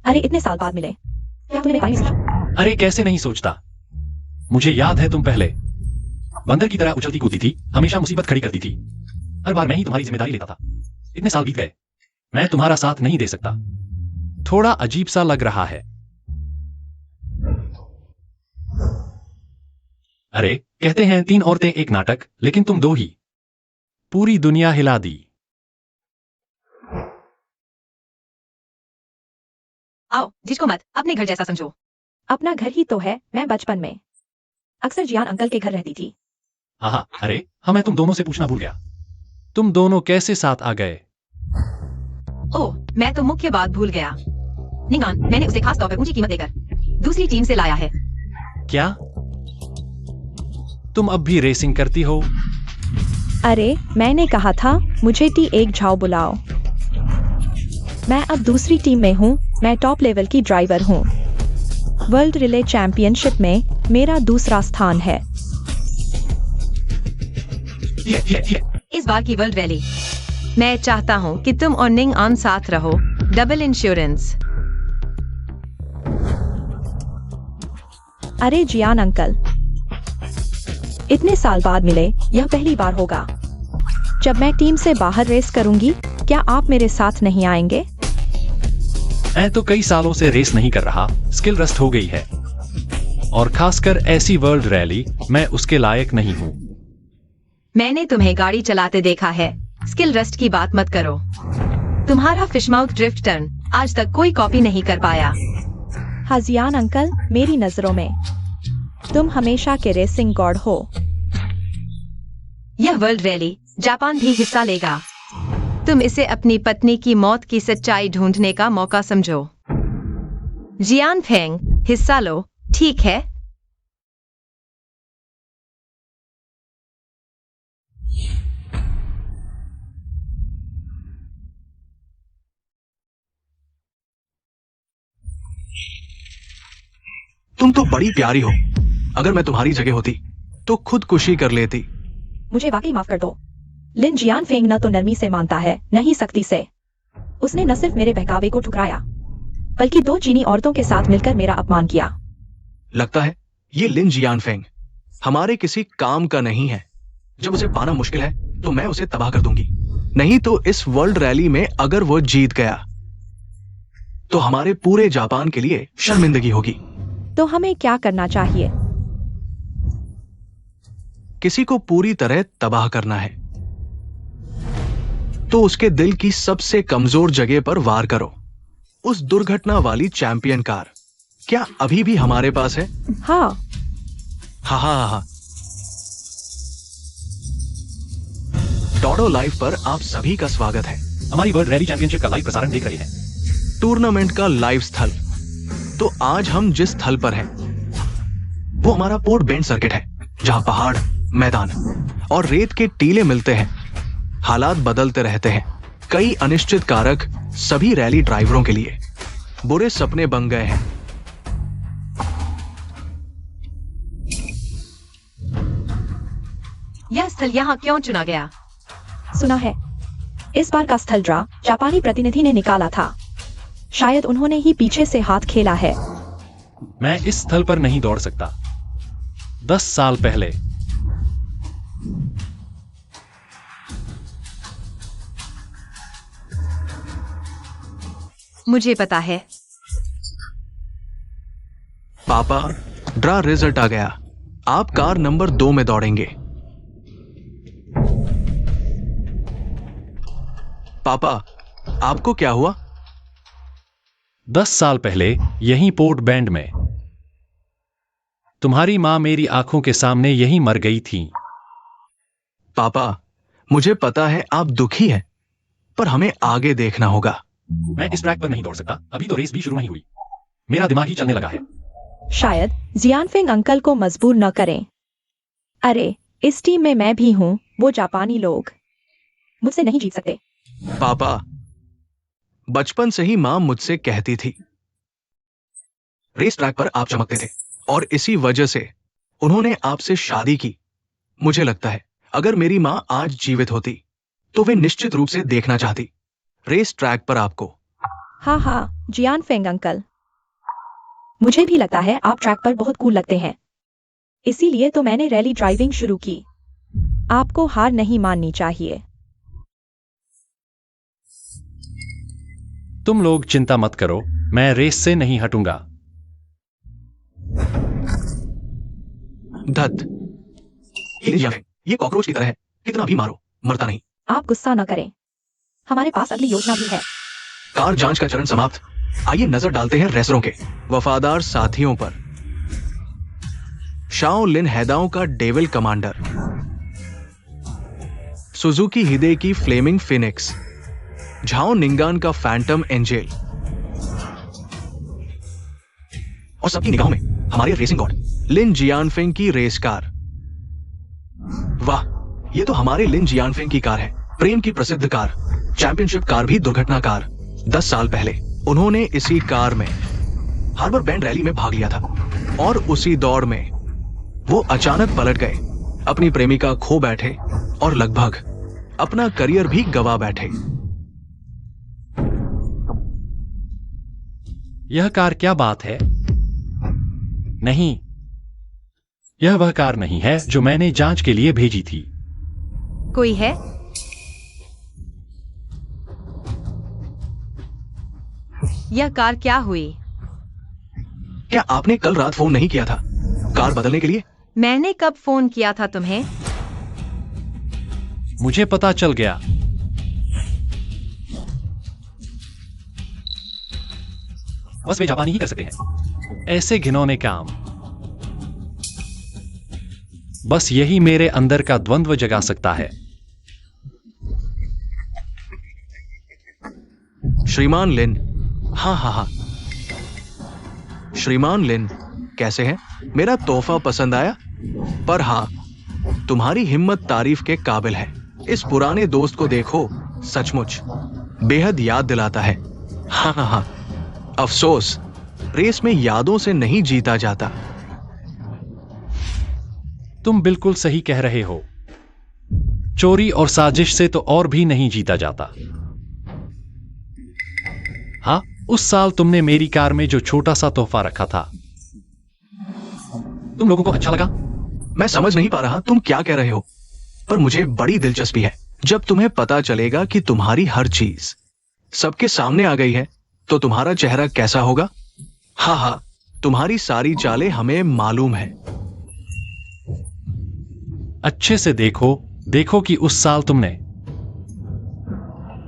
अरे इतने साल बाद मिले, क्या तुमने मेरे बारे में सोचा? अरे कैसे नहीं सोचता। मुझे याद है तुम पहले बंदर की तरह उछलती कूदती थी, हमेशा मुसीबत खड़ी करती थी। हर बार मैं ही तुम्हारी जिम्मेदारी लेता था। इतने साल बीत गए, मैं तुम्हारा साथ नहीं दे सकता। थोड़ा अजीब सा लग रहा है। अरे कहते हैं 3 औरतें एक नाटक, लेकिन तुम 2 ही पूरी दुनिया हिला दी। आओ, जिसको मत अपने घर जैसा समझो। अपना घर ही तो है। मैं बचपन में अक्सर जियान अंकल के घर रहती थी। हाँ, अरे हाँ, मैं तुम दोनों से पूछना भूल गया, तुम दोनों कैसे साथ आ गए? ओह, मैं तो मुख्य बात भूल गया। निगान, मैंने उसे खास तौर पर ऊंची कीमत देकर दूसरी टीम से लाया है। क्या तुम अब भी रेसिंग करती हो? अरे मैंने कहा था मुझे टी एक झाओ बुलाओ। मैं अब दूसरी टीम में हूँ। मैं टॉप लेवल की ड्राइवर हूँ। वर्ल्ड रिले चैंपियनशिप में मेरा दूसरा स्थान है। इस बार की वर्ल्ड रैली मैं चाहता हूं कि तुम और निंग आन साथ रहो। Double insurance. अरे जियान अंकल, इतने साल बाद मिले, यह पहली बार होगा जब मैं टीम से बाहर रेस करूंगी। क्या आप मेरे साथ नहीं आएंगे? मैं तो कई सालों से रेस नहीं कर रहा, स्किल रस्ट हो गई है। और खासकर ऐसी वर्ल्ड रैली, मैं उसके लायक नहीं हूँ। मैंने तुम्हें गाड़ी चलाते देखा है, स्किल रस्ट की बात मत करो। तुम्हारा फिशमाउथ ड्रिफ्ट टर्न आज तक कोई कॉपी नहीं कर पाया। हाजियान अंकल, मेरी नजरों में तुम हमेशा के रेसिंग गॉड हो। यह वर्ल्ड रैली जापान भी हिस्सा लेगा। तुम इसे अपनी पत्नी की मौत की सच्चाई ढूंढने का मौका समझो। जियान फेंग, हिस्सा लो, ठीक है? तुम तो बड़ी प्यारी हो। अगर मैं तुम्हारी जगह होती तो खुदकुशी कर लेती। मुझे वाकई माफ कर दो। लिन जियान फेंग न तो नरमी से मानता है, न ही सख्ती से। उसने न सिर्फ मेरे बहकावे को ठुकराया, बल्कि 2 चीनी औरतों के साथ मिलकर मेरा अपमान किया। लगता है ये लिन जियान फेंग हमारे किसी काम का नहीं है। जब उसे पाना मुश्किल है तो मैं उसे तबाह कर दूंगी। नहीं तो इस वर्ल्ड रैली में अगर वो जीत गया तो हमारे पूरे जापान के लिए शर्मिंदगी होगी। तो हमें क्या करना चाहिए? किसी को पूरी तरह तबाह करना है तो उसके दिल की सबसे कमजोर जगह पर वार करो। उस दुर्घटना वाली चैंपियन कार क्या अभी भी हमारे पास है? हाँ। हाँ हाँ हाँ। टोडो लाइव पर आप सभी का स्वागत है। हमारी वर्ल्ड रैली चैंपियनशिप का लाइव प्रसारण देख रहे हैं। टूर्नामेंट का लाइव स्थल। तो आज हम जिस स्थल पर हैं वो हमारा पोर्ट बेंड सर्किट है, जहां पहाड़, मैदान और रेत के टीले मिलते हैं। हालात बदलते रहते हैं। कई अनिश्चित कारक सभी रैली ड्राइवरों के लिए बुरे सपने बन गए हैं। यह स्थल यहाँ क्यों चुना गया? सुना है इस बार का स्थल ड्रा जापानी प्रतिनिधि ने निकाला था। शायद उन्होंने ही पीछे से हाथ खेला है। मैं इस स्थल पर नहीं दौड़ सकता। 10 साल पहले मुझे पता है। पापा, ड्रा रिजल्ट आ गया। आप कार नंबर 2 में दौड़ेंगे। पापा, आपको क्या हुआ? 10 साल पहले यहीं पोर्ट बैंड में तुम्हारी मां मेरी आंखों के सामने यहीं मर गई थी। पापा, मुझे पता है आप दुखी हैं, पर हमें आगे देखना होगा। मैं इस ट्रैक पर नहीं दौड़ सकता। अभी तो रेस भी शुरू नहीं हुई। मेरा दिमाग ही चलने लगा है। शायद जियानफेंग अंकल को मजबूर न करें। अरे, इस टीम में मैं भी हूं। वो जापानी लोग मुझसे नहीं जीत सकते। पापा, बचपन से ही मां मुझसे कहती थी रेस ट्रैक पर आप चमकते थे और इसी वजह से उन्होंने आपसे शादी की। मुझे लगता है अगर मेरी मां आज जीवित होती तो वे निश्चित रूप से देखना चाहती रेस ट्रैक पर आपको। हाँ हाँ, जियानफेंग अंकल, मुझे भी लगता है आप ट्रैक पर बहुत कूल लगते हैं। इसीलिए तो मैंने रैली ड्राइविंग शुरू की। आपको हार नहीं माननी चाहिए। तुम लोग चिंता मत करो, मैं रेस से नहीं हटूंगा। धत, ये कॉकरोच की तरह है, कितना भी मारो मरता नहीं। आप गुस्सा न करें, हमारे पास अगली योजना भी है। कार जांच का चरण समाप्त। आइए नजर डालते हैं रेसरों के वफादार साथियों पर। शाओ लिन हैदाओं का डेविल कमांडर, सुजुकी हिदे की फ्लेमिंग फिनिक्स, झाओ निंगान का फैंटम एंजेल और सबकी निगाहों में हमारे रेसिंग गॉड लिन जियानफेंग की रेस कार। वाह, ये तो हमारे लिन जियानफेंग की कार है, प्रेम की प्रसिद्ध कार, चैंपियनशिप कार भी दुर्घटना कार। 10 साल पहले उन्होंने इसी कार में हार्बर बैंड रैली में भाग लिया था और उसी दौड़ में वो अचानक पलट गए, अपनी प्रेमिका खो बैठे और लगभग अपना करियर भी गवा बैठे। यह कार क्या बात है? नहीं, यह वह कार नहीं है जो मैंने जांच के लिए भेजी थी। कोई है? यह कार क्या हुई? क्या आपने कल रात फोन नहीं किया था? कार बदलने के लिए? मैंने कब फोन किया था तुम्हें? मुझे पता चल गया। बस वे जापानी ही कर सकते हैं ऐसे घिनौने काम। बस यही मेरे अंदर का द्वंद्व जगा सकता है। श्रीमान लिन। हाँ हाँ हाँ। श्रीमान लिन, कैसे हैं? मेरा तोहफा पसंद आया? पर हाँ, तुम्हारी हिम्मत तारीफ के काबिल है। इस पुराने दोस्त को देखो, सचमुच बेहद याद दिलाता है। हाँ हाँ हाँ। अफसोस, रेस में यादों से नहीं जीता जाता। तुम बिल्कुल सही कह रहे हो। चोरी और साजिश से तो और भी नहीं जीता जाता। हाँ, उस साल तुमने मेरी कार में जो छोटा सा तोहफा रखा था, तुम लोगों को अच्छा लगा? मैं समझ नहीं पा रहा तुम क्या कह रहे हो, पर मुझे बड़ी दिलचस्पी है। जब तुम्हें पता चलेगा कि तुम्हारी हर चीज सबके सामने आ गई है, तो तुम्हारा चेहरा कैसा होगा? हाँ हाँ, तुम्हारी सारी चालें हमें मालूम है। अच्छे से देखो, देखो कि उस साल तुमने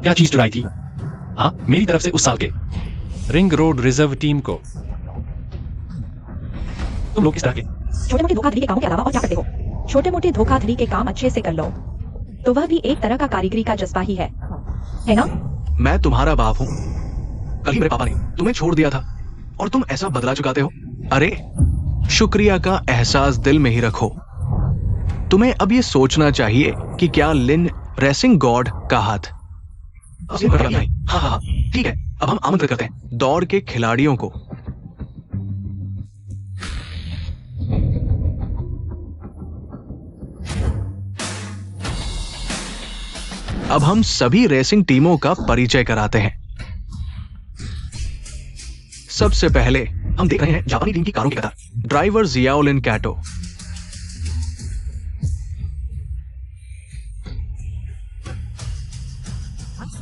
क्या चीज चुराई थी। हाँ, मेरी तरफ से उस साल के रिंग रोड रिजर्व टीम को। तुम लोग किस तरह के छोटे मोटे धोखाधड़ी के कामों के अलावा और क्या करते हो? छोटे मोटे धोखाधड़ी के काम अच्छे से कर लो, तो वह भी एक तरह का कारीगरी का जज्बा ही है ना? मैं तुम्हारा बाप हूं। कल ही मेरे पापा ने तुम्हें छोड़ दिया था और तुम ऐसा बदला चुकाते हो। अरे, शुक्रिया का एहसास दिल में ही रखो। तुम्हें अब ये सोचना चाहिए कि क्या लिन रेसिंग गॉड का हाथ। हाँ हाँ, ठीक है। अब हम आमंत्रित करते हैं दौड़ के खिलाड़ियों को। अब हम सभी रेसिंग टीमों का परिचय कराते हैं। सबसे पहले हम देख रहे हैं जापानी टीम की कारों की कतार। ड्राइवर जियाओलिन कैटो,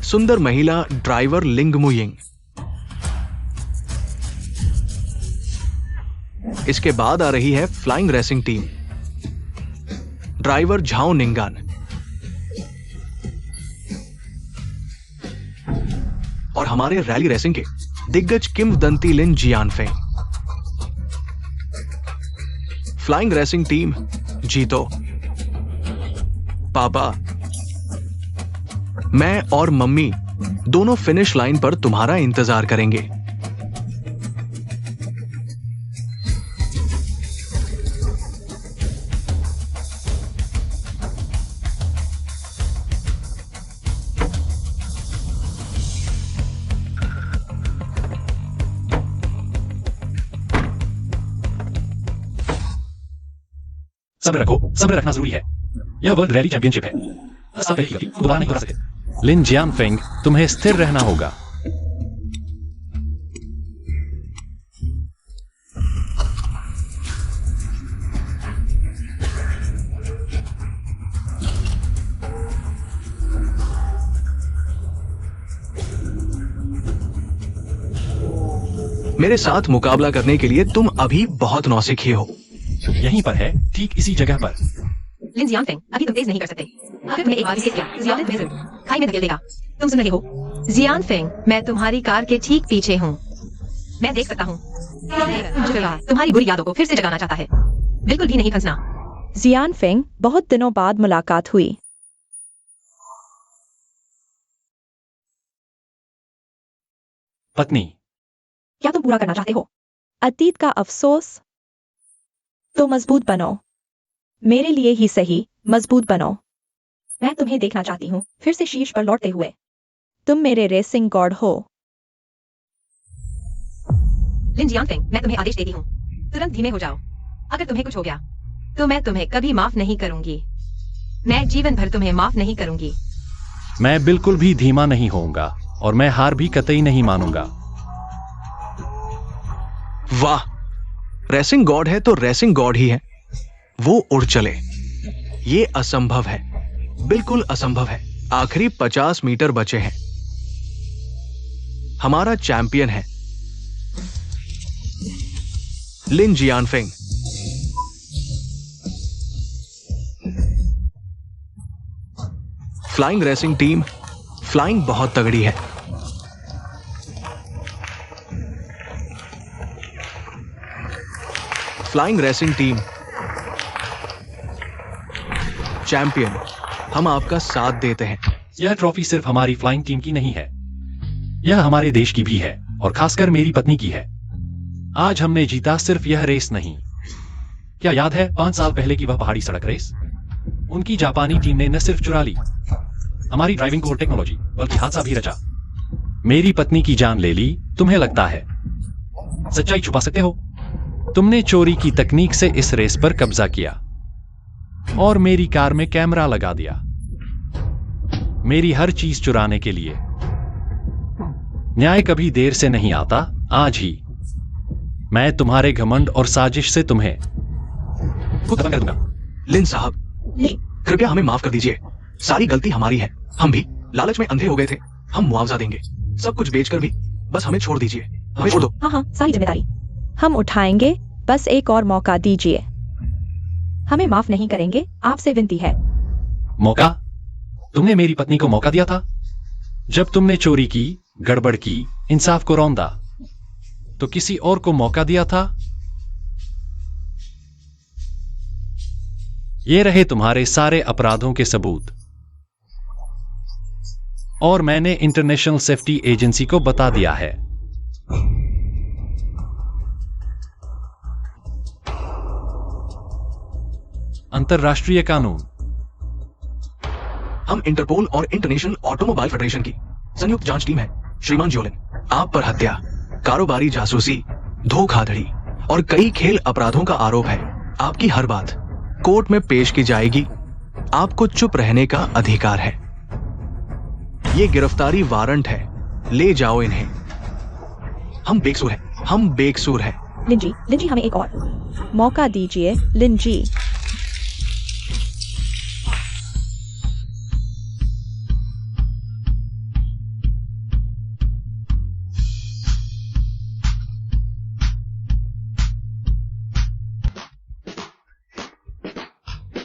सुंदर महिला ड्राइवर लिंग मुयिंग। इसके बाद आ रही है flying racing team, driver Zhao Ningan. और हमारे रैली रेसिंग के दिग्गज किंवदंती Lin Jianfeng. Flying racing team जीतो। पापा, मैं और मम्मी दोनों फिनिश लाइन पर तुम्हारा इंतजार करेंगे। सब्र रखो, सब्र रखना जरूरी है। यह वर्ल्ड रैली चैंपियनशिप है। सब पहले की दोबारा नहीं हो सकते। लिन जियानफेंग, तुम्हें स्थिर रहना होगा। मेरे साथ मुकाबला करने के लिए तुम अभी बहुत नौसिखी हो। यहीं पर है, ठीक इसी जगह पर। लिन जियानफेंग, अभी तुम तेज नहीं कर सकते। अगर तुम्हें एक बार भी हिट किया, जियाओलिन तुम्हें जरूर खाई में धकेल देगा। तुम सुन रहे हो? जियानफेंग, मैं तुम्हारी कार के ठीक पीछे हूँ। मैं देख सकता हूँ। तुम्हारी बुरी यादों को फिर से जगाना चाहता है। बिल्कुल भी नहीं फंसना। जियानफेंग, बहुत दिनों बाद मुलाकात हुई। पत्नी, क्या तुम पूरा करना चाहते हो अतीत का अफसोस? तो मजबूत बनो, मेरे लिए ही सही, मजबूत बनो। मैं तुम्हें देखना चाहती हूँ फिर से शीर्ष पर लौटते हुए। तुम मेरे रेसिंग गॉड हो। लिन जियानफेंग, मैं तुम्हें आदेश देती हूँ, तुरंत धीमे हो जाओ। अगर तुम्हें कुछ हो गया तो मैं तुम्हें कभी माफ नहीं करूंगी। मैं जीवन भर तुम्हें माफ नहीं करूंगी। मैं बिल्कुल भी धीमा नहीं होऊंगा और मैं हार भी कतई नहीं मानूंगा। वाह, रेसिंग गॉड है तो रेसिंग गॉड ही है। वो उड़ चले। ये असंभव है, बिल्कुल असंभव है। आखिरी 50 मीटर बचे हैं। हमारा चैंपियन है Lin Jianfeng. Flying racing team, flying बहुत तगड़ी है। फ्लाइंग रेसिंग टीम चैंपियन, हम आपका साथ देते हैं। यह ट्रॉफी सिर्फ हमारी फ्लाइंग टीम की नहीं है, यह हमारे देश की भी है और खासकर मेरी पत्नी की है। आज हमने जीता सिर्फ यह रेस नहीं। क्या याद है 5 साल पहले की वह पहाड़ी सड़क रेस? उनकी जापानी टीम ने न सिर्फ चुरा ली हमारी ड्राइविंग कोर टेक्नोलॉजी, बल्कि हादसा भी रचा। मेरी पत्नी की जान ले ली। तुम्हें लगता है सच्चाई छुपा सकते हो? तुमने चोरी की तकनीक से इस रेस पर कब्जा किया और मेरी कार में कैमरा लगा दिया, मेरी हर चीज चुराने के लिए। न्याय कभी देर से नहीं आता, आज ही। मैं तुम्हारे घमंड और साजिश से तुम्हें खुद खत्म कर दूंगा। लिन साहब, कृपया हमें माफ कर दीजिए। सारी गलती हमारी है। हम भी लालच में अंधे हो गए थे। हम मुआवजा देंगे, सब कुछ बेचकर भी। बस हमें छोड़ दीजिए, हमें छोड़ दो। हाँ, सारी जिम्मेदारी हम उठाएंगे। बस एक और मौका दीजिए। हमें माफ नहीं करेंगे, आपसे विनती है। मौका? तुमने मेरी पत्नी को मौका दिया था जब तुमने चोरी की, गड़बड़ की, इंसाफ को रौंदा, तो किसी और को मौका दिया था। ये रहे तुम्हारे सारे अपराधों के सबूत और मैंने इंटरनेशनल सेफ्टी एजेंसी को बता दिया है। अंतरराष्ट्रीय कानून। हम इंटरपोल और इंटरनेशनल ऑटोमोबाइल फेडरेशन की संयुक्त जांच टीम है। श्रीमान जोलिन, आप पर हत्या, कारोबारी जासूसी, धोखाधड़ी और कई खेल अपराधों का आरोप है। आपकी हर बात कोर्ट में पेश की जाएगी। आपको चुप रहने का अधिकार है। ये गिरफ्तारी वारंट है, ले जाओ इन्हें। हम बेकसूर हैं, हम बेकसूर हैं। लिन जी हमें एक और मौका दीजिए। लिन जी,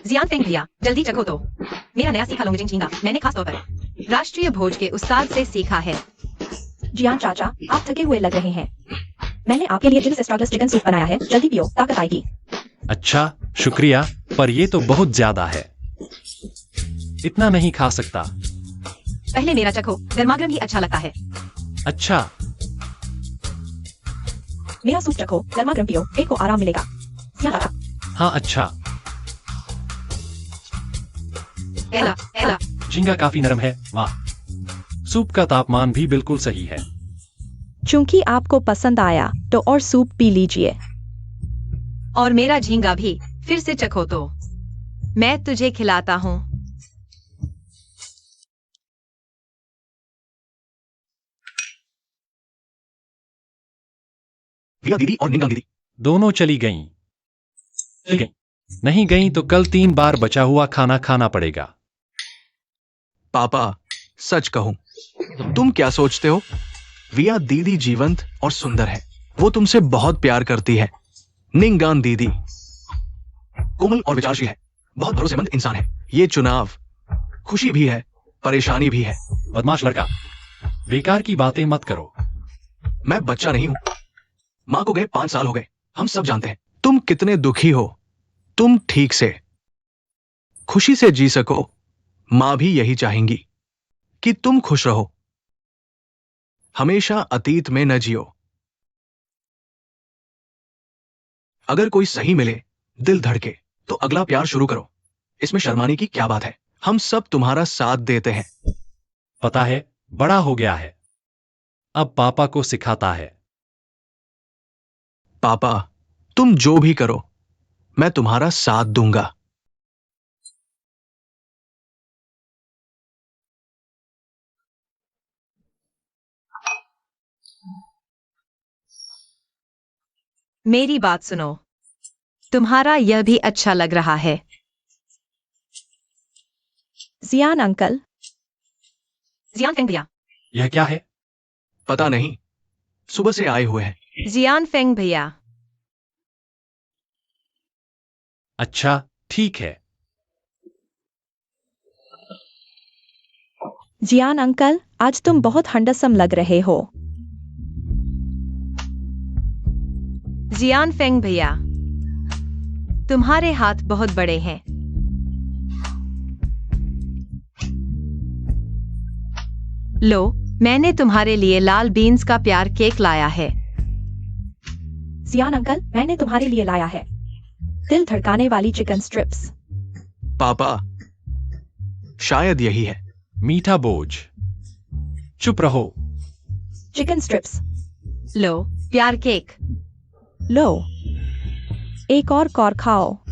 जियान फेंग भैया, जल्दी चखो तो। मेरा नया सीखा लोंगजिंग झींगा मैंने खास तौर पर राष्ट्रीय भोज के उस्ताद से सीखा है। जियान चाचा, आप थके हुए लग रहे हैं। मैंने आपके लिए चिल्स एस्ट्रागस चिकन सूप बनाया है, जल्दी पियो, ताकत आएगी। अच्छा, शुक्रिया, पर यह तो बहुत ज्यादा है। इतना नहीं खा सकता। पहले मेरा चखो, गर्मागर्म ही अच्छा लगता है। अच्छा, मेरा सूप चखो, गर्मा गर्म पियो, पेट को आराम मिलेगा। जियान चाचा, हाँ अच्छा। एला एला, झींगा काफी नरम है, वाह। सूप का तापमान भी बिल्कुल सही है। चूंकि आपको पसंद आया तो और सूप पी लीजिए। और मेरा झींगा भी फिर से चखो तो। मैं तुझे खिलाता हूँ। रिया दीदी और निंगा दीदी दोनों चली गईं। नहीं गईं तो कल 3 बार बचा हुआ खाना खाना पड़ेगा। पापा, सच कहूं, तुम क्या सोचते हो? रिया दीदी जीवंत और सुंदर है। वो तुमसे बहुत प्यार करती है। निंगान दीदी कोमल और विचारशील है, बहुत भरोसेमंद इंसान है। ये चुनाव खुशी भी है, परेशानी भी है। बदमाश लड़का, बेकार की बातें मत करो। मैं बच्चा नहीं हूं। मां को गए 5 साल हो गए। हम सब जानते हैं तुम कितने दुखी हो। तुम ठीक से खुशी से जी सको। मां भी यही चाहेंगी कि तुम खुश रहो। हमेशा अतीत में न जियो। अगर कोई सही मिले, दिल धड़के, तो अगला प्यार शुरू करो। इसमें शर्माने की क्या बात है? हम सब तुम्हारा साथ देते हैं। पता है, बड़ा हो गया है, अब पापा को सिखाता है। पापा, तुम जो भी करो, मैं तुम्हारा साथ दूंगा। मेरी बात सुनो, तुम्हारा यह भी अच्छा लग रहा है। जियान अंकल, जियान फेंग भैया, यह क्या है? पता नहीं, सुबह से आए हुए हैं। जियान फेंग भैया। अच्छा, ठीक है। जियान अंकल, आज तुम बहुत हंडसम लग रहे हो। जियान फेंग भैया, तुम्हारे हाथ बहुत बड़े हैं। लो, मैंने तुम्हारे लिए लाल बीन्स का प्यार केक लाया है। जियान अंकल, मैंने तुम्हारे लिए लाया है दिल धड़काने वाली चिकन स्ट्रिप्स। पापा, शायद यही है। मीठा बोझ। चुप रहो। Chicken strips. लो, प्यार केक। लो, एक और कौर खाओ।